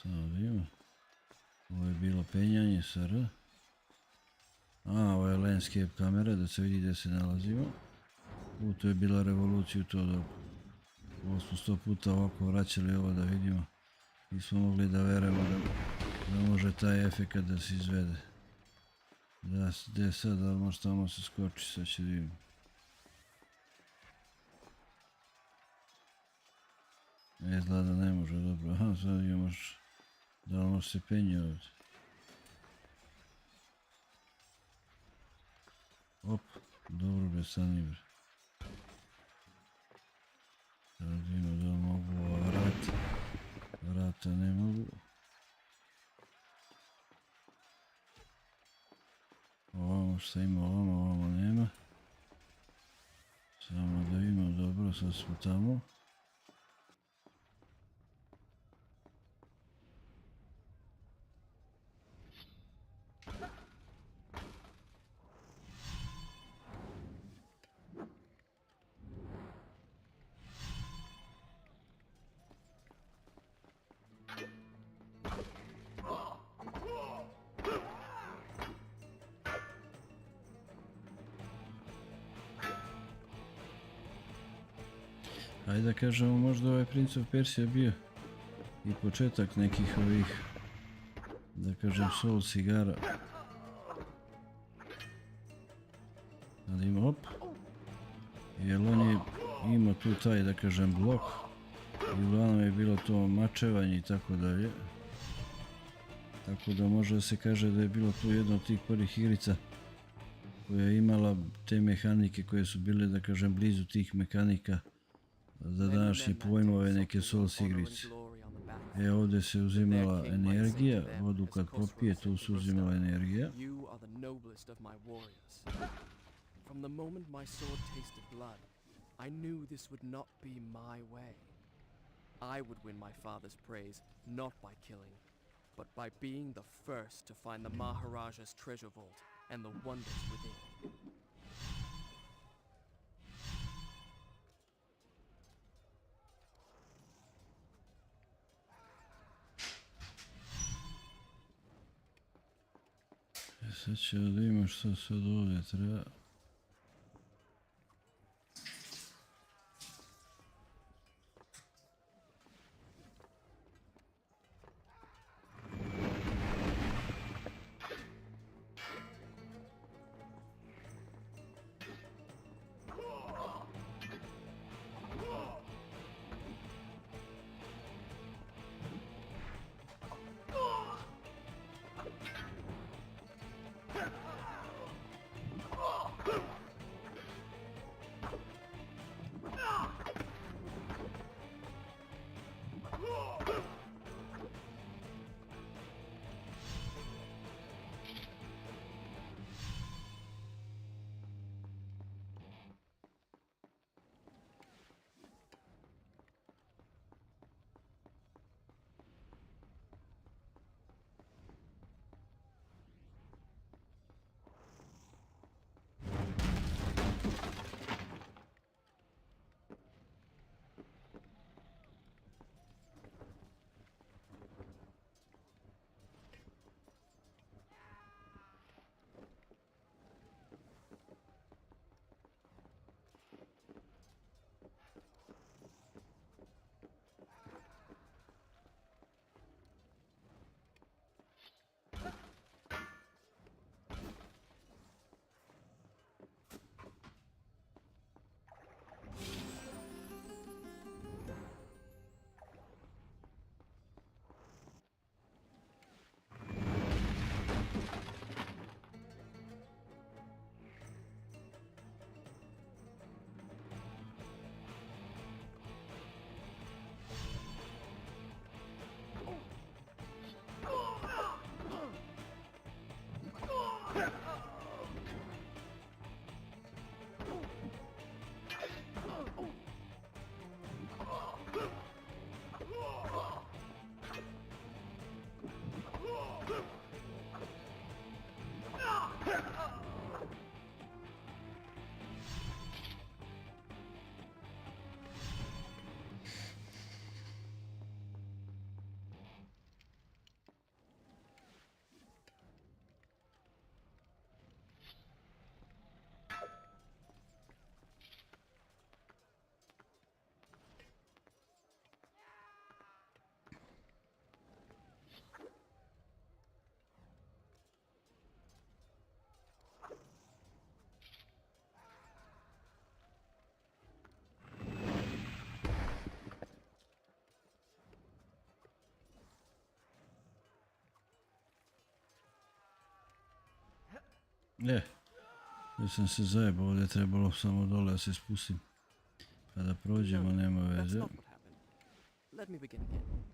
samo da ima. Ovo je bilo penjanje sa R. A, ovo je landscape kamera, da se vidi gdje se nalazimo. To je bila revolucija u to dobu. Ovo smo 100 puta ovako vraćali ovo da vidimo. Nismo mogli da verujemo da može taj efekat da se izvede. Da, gdje sad, da može tamo se skoči, sad će vidimo. Izgleda da ne može, dobro. Aha, sad vidimo da li može se penje ovdje. Op, dobro bre, stani bre. Sad vidimo da li mogu ova vrata. Vrata ne mogu. Ovamo šta ima, ovamo nema. Samo da vidimo, dobro, sad smo tamo. Ajde da kažemo, možda ovaj Prince of Persia bio i početak nekih ovih, da kažem, Souls igara. Ali ima, op, jer on je imao tu taj, da kažem, blok i uglavnom je bilo to mačevanje i tako dalje. Tako da može da se kaže da je bilo tu jedna od tih prvih igrica koja je imala te mehanike koje su bile, da kažem, blizu tih mehanika za današnje pojmove neke Souls igrice. Ovdje se uzimala energija, vodu kad popije, tu se uzimala energija. From the moment my sword tasted blood, I knew this would not be my way. I would win my father's praise not by killing, but by being the first to find the Maharaja's treasure vault and the wonders within. Sad ćemo da vidimo što sad ovdje treba. Tu sam se zajebao, ovdje je trebalo samo dole da se spustim. Pa da prođemo, nema That's veze. not what happened. Let me begin again.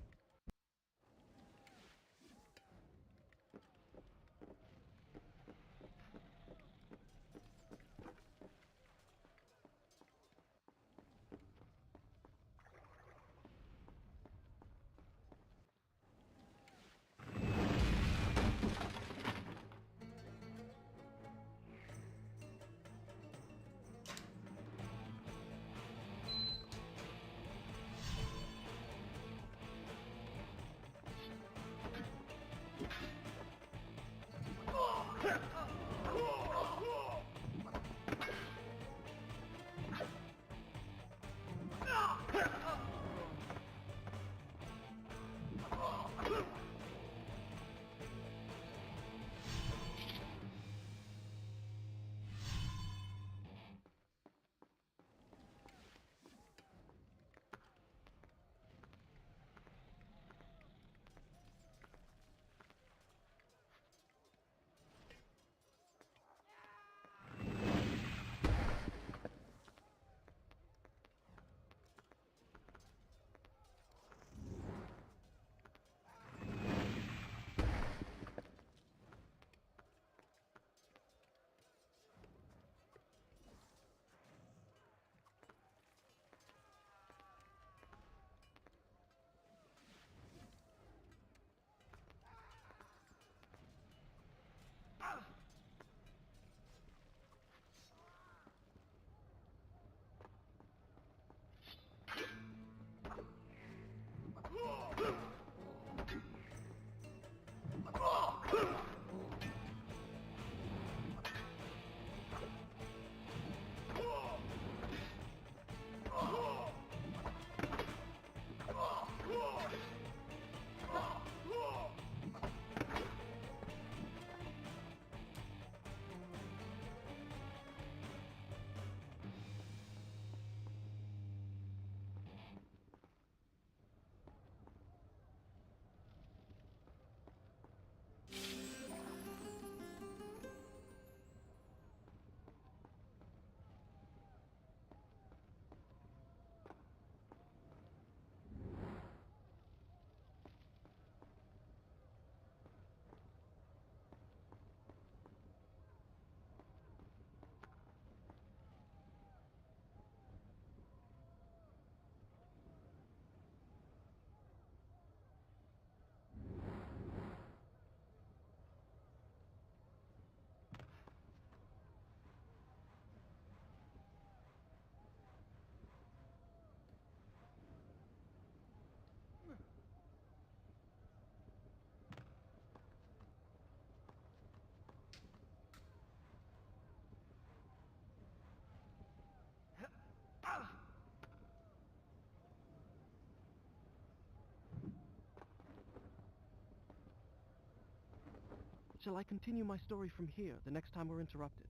Shall I continue my story from here the next time we're interrupted?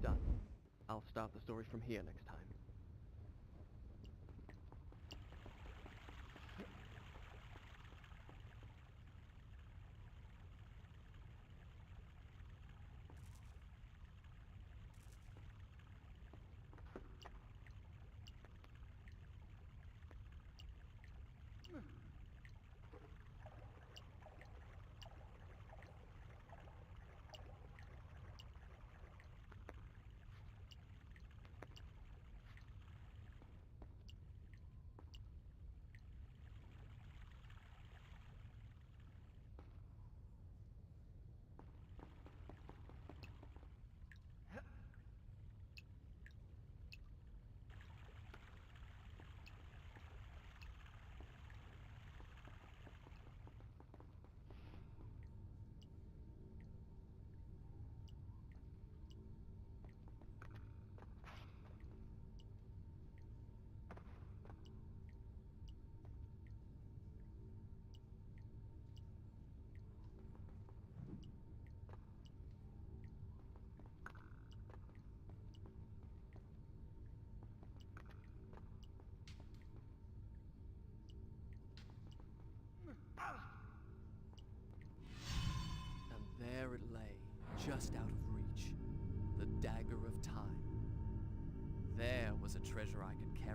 Done. I'll start the story from here next time.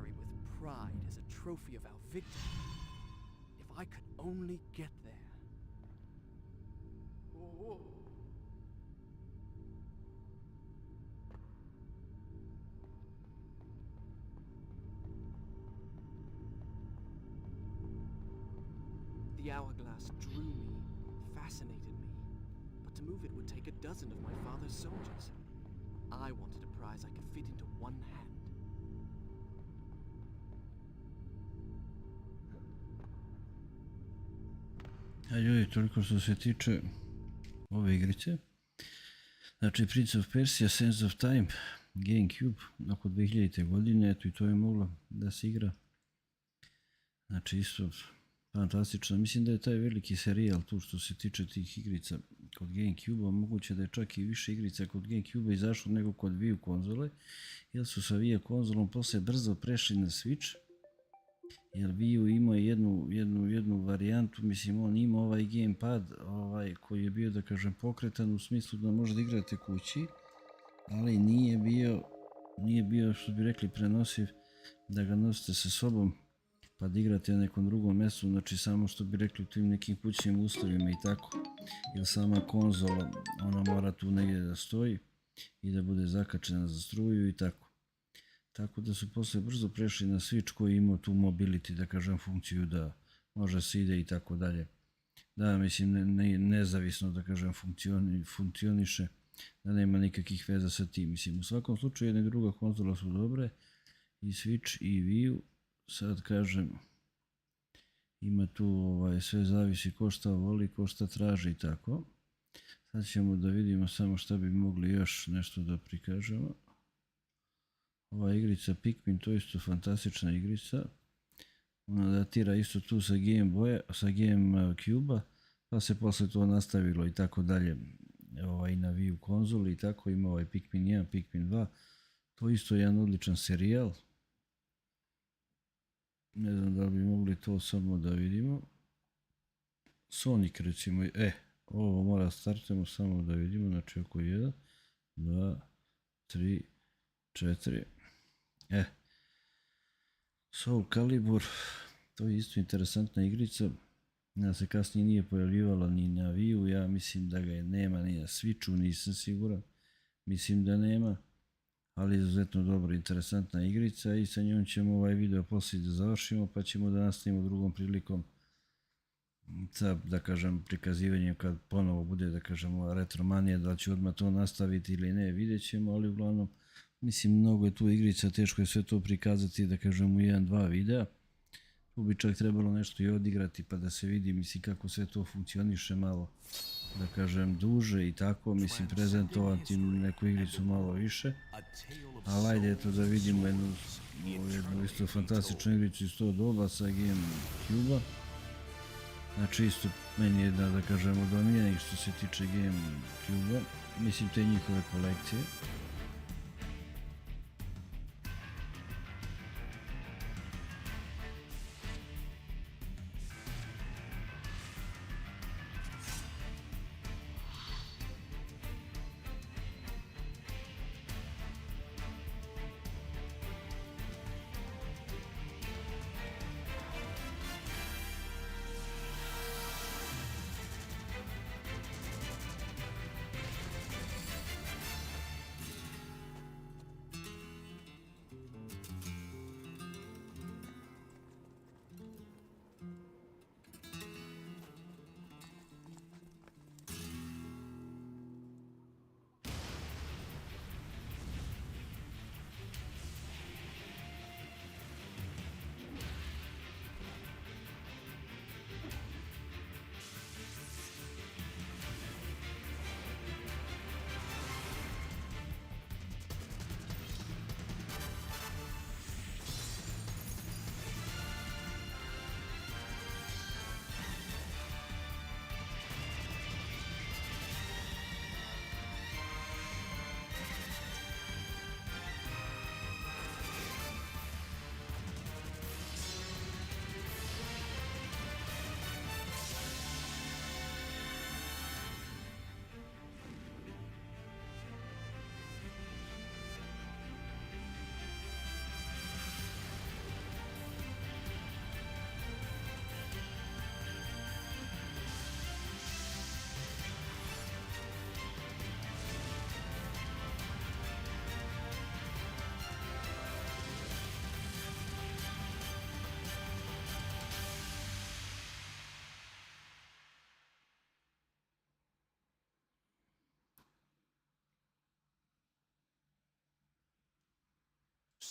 carry with pride as a trophy of our victory. If I could only get there. The hourglass drew me, fascinated me, but to move it would take a dozen of my father's soldiers. I wanted a prize I could fit into one hand. A ljudi, toliko što se tiče ove igrice. Znači Prince of Persia, Sands of Time, GameCube, oko 2000. godine, eto i to je moglo da se igra. Znači isto fantastično. Mislim da je taj veliki serijal tu što se tiče tih igrica kod GameCube-a, moguće da je čak i više igrica kod GameCube-a izašlo nego kod Wii konzole, jer su sa Wii konzolom posle brzo prešli na Switch, jer Wii imao jednu varijantu, mislim on ima ovaj gamepad koji je bio da kažem pokretan u smislu da možete igrati kući, ali nije bio što bi rekli prenosiv da ga nosite sa sobom pa da igrate na nekom drugom mjestu, znači samo što bi rekli u tim nekim kućnim uslovima i tako, jer sama konzola ona mora tu negdje da stoji i da bude zakačena za struju i tako. Tako da su posle brzo prešli na Switch koji ima tu mobility, da kažem, funkciju da može se ide i tako dalje. Da, mislim, nezavisno, da kažem, funkcioniše, da nema nikakvih veza sa tim. Mislim, u svakom slučaju jedna i druga konzola su dobre, i Switch i Wii. Sad kažem, ima tu sve zavisi ko šta voli, ko šta traži i tako. Sad ćemo da vidimo samo šta bi mogli još nešto da prikažemo. Ova igrica Pikmin, to je isto fantastična igrica. Ona datira isto tu sa GameCube-a, pa se posle to nastavilo i tako dalje i na Wii konzoli i tako. Ima ovaj Pikmin 1, Pikmin 2. To isto je jedan odličan serijal. Ne znam da li bi mogli to samo da vidimo. Sonic recimo, ovo mora startujemo samo da vidimo, znači oko 1, 2, 3, 4. Soul Calibur, to je isto interesantna igrica. Ona se kasnije nije pojavljivala ni na Wii-u, ja mislim da ga nema ni na Switchu, nisam siguran. Mislim da nema, ali izuzetno dobro, interesantna igrica i sa njom ćemo ovaj video poslije da završimo, pa ćemo da nastavimo drugom prilikom sa, da kažem, prikazivanjem kad ponovo bude, da kažem, retromanija, da li ću odmah to nastaviti ili ne, vidjet ćemo, ali uglavnom, mislim, mnogo je tu igrica, teško je sve to prikazati, da kažem, u 1-2 videa. Tu bi čak trebalo nešto i odigrati pa da se vidi, mislim, kako sve to funkcioniše malo, da kažem, duže i tako, mislim, prezentovati neku igricu malo više. Ali ajde, eto da vidimo jednu isto fantastičnu igricu iz tog doba sa GameCube-a. Znači isto meni je jedna, da kažem, od omiljenih što se tiče GameCube-a, mislim, te njihove kolekcije.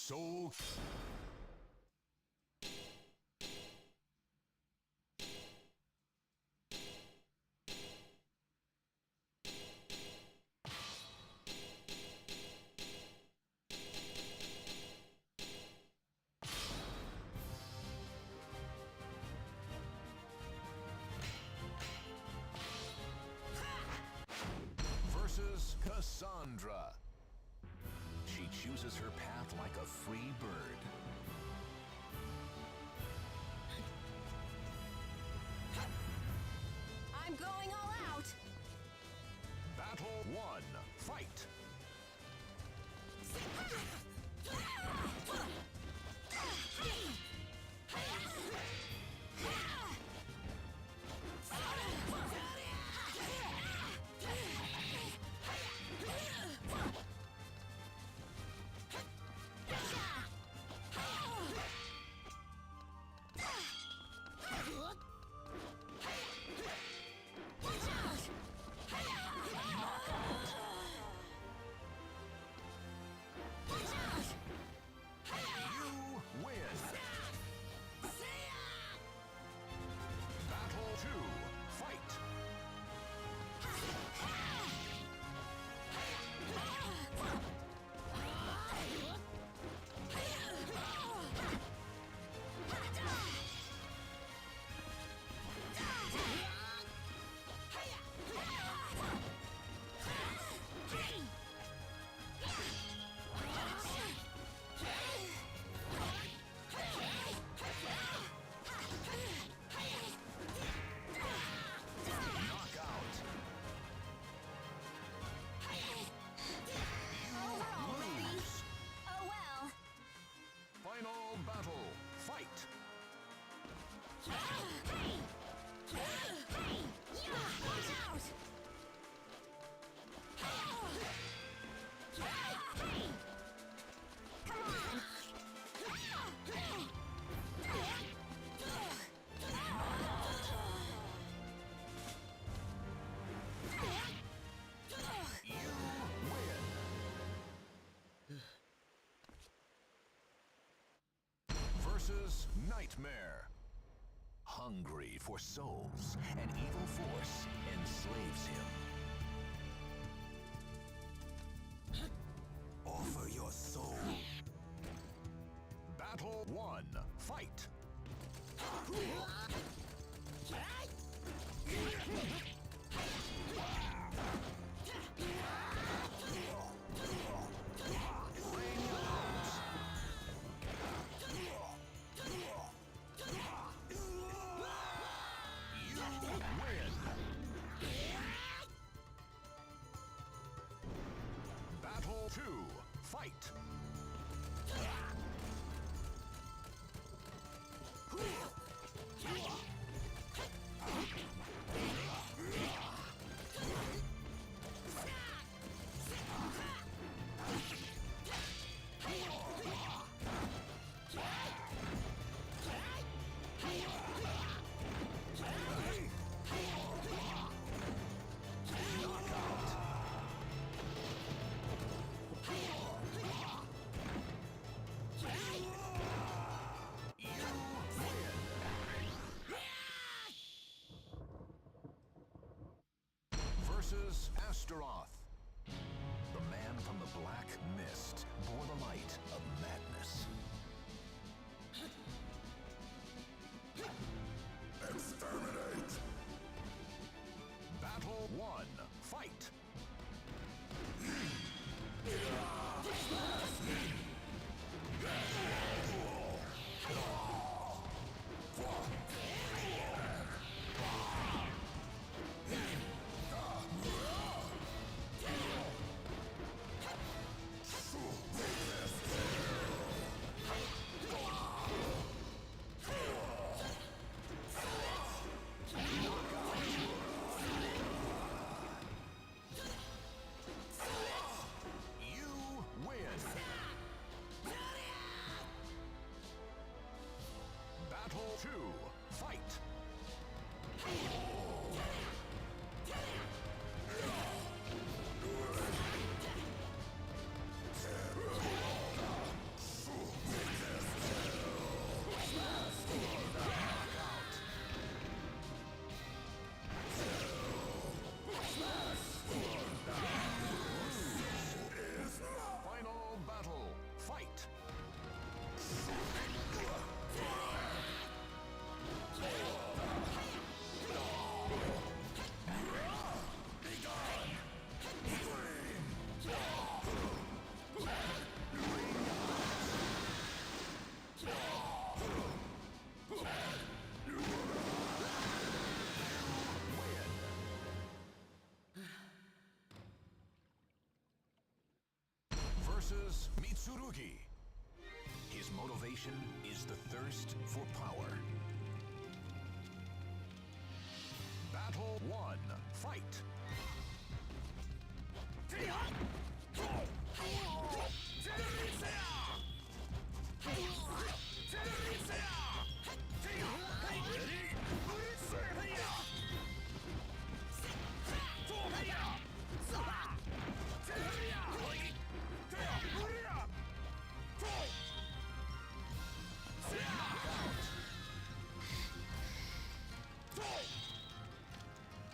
Soul. Versus Cassandra. She chooses her path like a free bird. I'm going all out. Battle 1. Fight! You win! Battle 2. Fight! Knockout! Overall, baby. Lose. Oh well. Final battle. Fight! Watch out! Come on! You win! Versus Nightmare. Hungry for souls, an evil force enslaves him. Offer your soul. Battle 1. Fight! Rain arrows. You win! Battle 2. Fight! You win! Versus Astaroth. The man from the Black Mist bore the light of madness. Exterminate! Battle 1. Fight! You win! Battle 2. Fight! Versus Mitsurugi. His motivation is the thirst for power. Battle 1. Fight.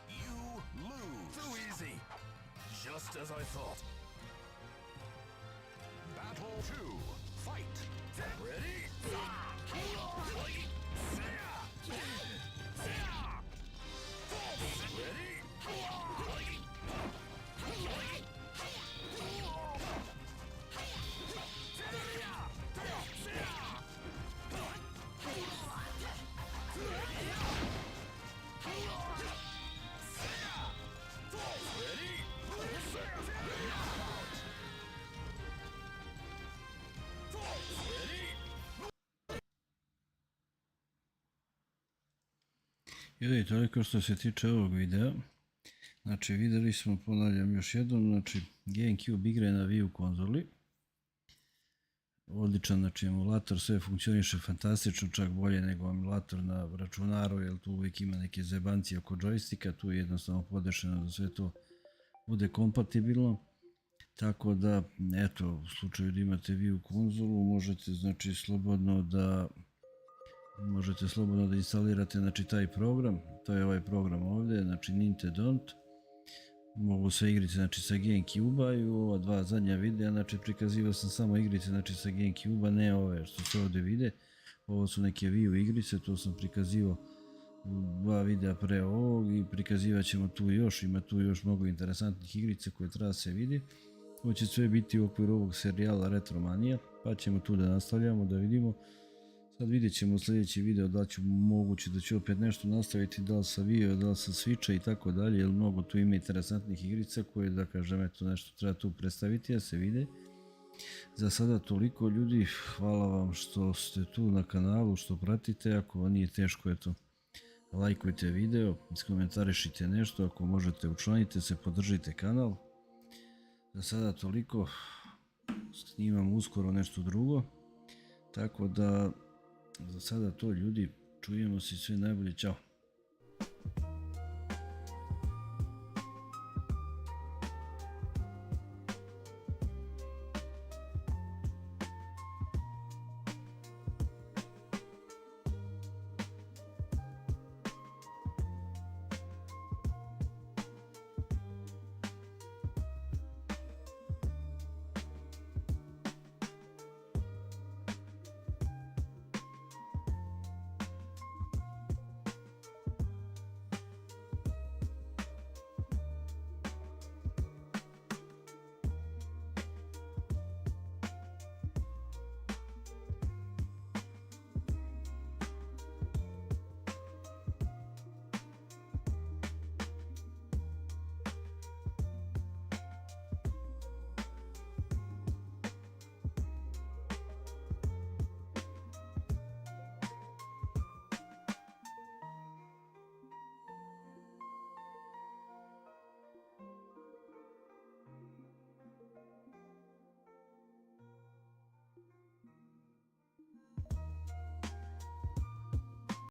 You lose. Too easy. Just as I thought. Battle 2. Fight. Ready? I toliko što se tiče ovog videa. Znači vidjeli smo, ponavljam još jednom, znači GameCube igre na Wii konzoli. Odličan, znači emulator, sve funkcioniše fantastično, čak bolje nego emulator na računaru, jer tu uvijek ima neke zebancije oko joysticka, tu je jednostavno podešeno da sve to bude kompatibilno. Tako da, eto, u slučaju da imate Wii konzolu, možete znači slobodno da instalirate znači taj program, to je ovaj program ovdje, znači Nintendont. Mogu sve igrice znači sa GameCube-a i u ova dva zadnja videa, znači prikazivao sam samo igrice znači sa GameCube-a, ne ove što se ovdje vide. Ovo su neke Wii U igrice, to sam prikazivao u dva videa pre ovog i prikazivat ćemo tu još, ima tu još mnogo interesantnih igrice koje treba se vidi. Ovo će sve biti u okviru ovog serijala Retromanija, pa ćemo tu da nastavljamo, da vidimo. Sad vidjet ćemo u sljedeći video da ću moguće da ću opet nešto nastaviti, da li sa Wii, da li sa Switcha i tako dalje, jer mnogo tu ima interesantnih igrica koje, da kažem, eto nešto treba tu predstaviti da se vide. Za sada toliko ljudi, hvala vam što ste tu na kanalu, što pratite, ako vam nije teško, eto, lajkujte video, iskomentarišite nešto, ako možete učlanite se, podržite kanal. Za sada toliko, snimam uskoro nešto drugo, tako da za sada to ljudi, čujemo se, sve najbolje, čao.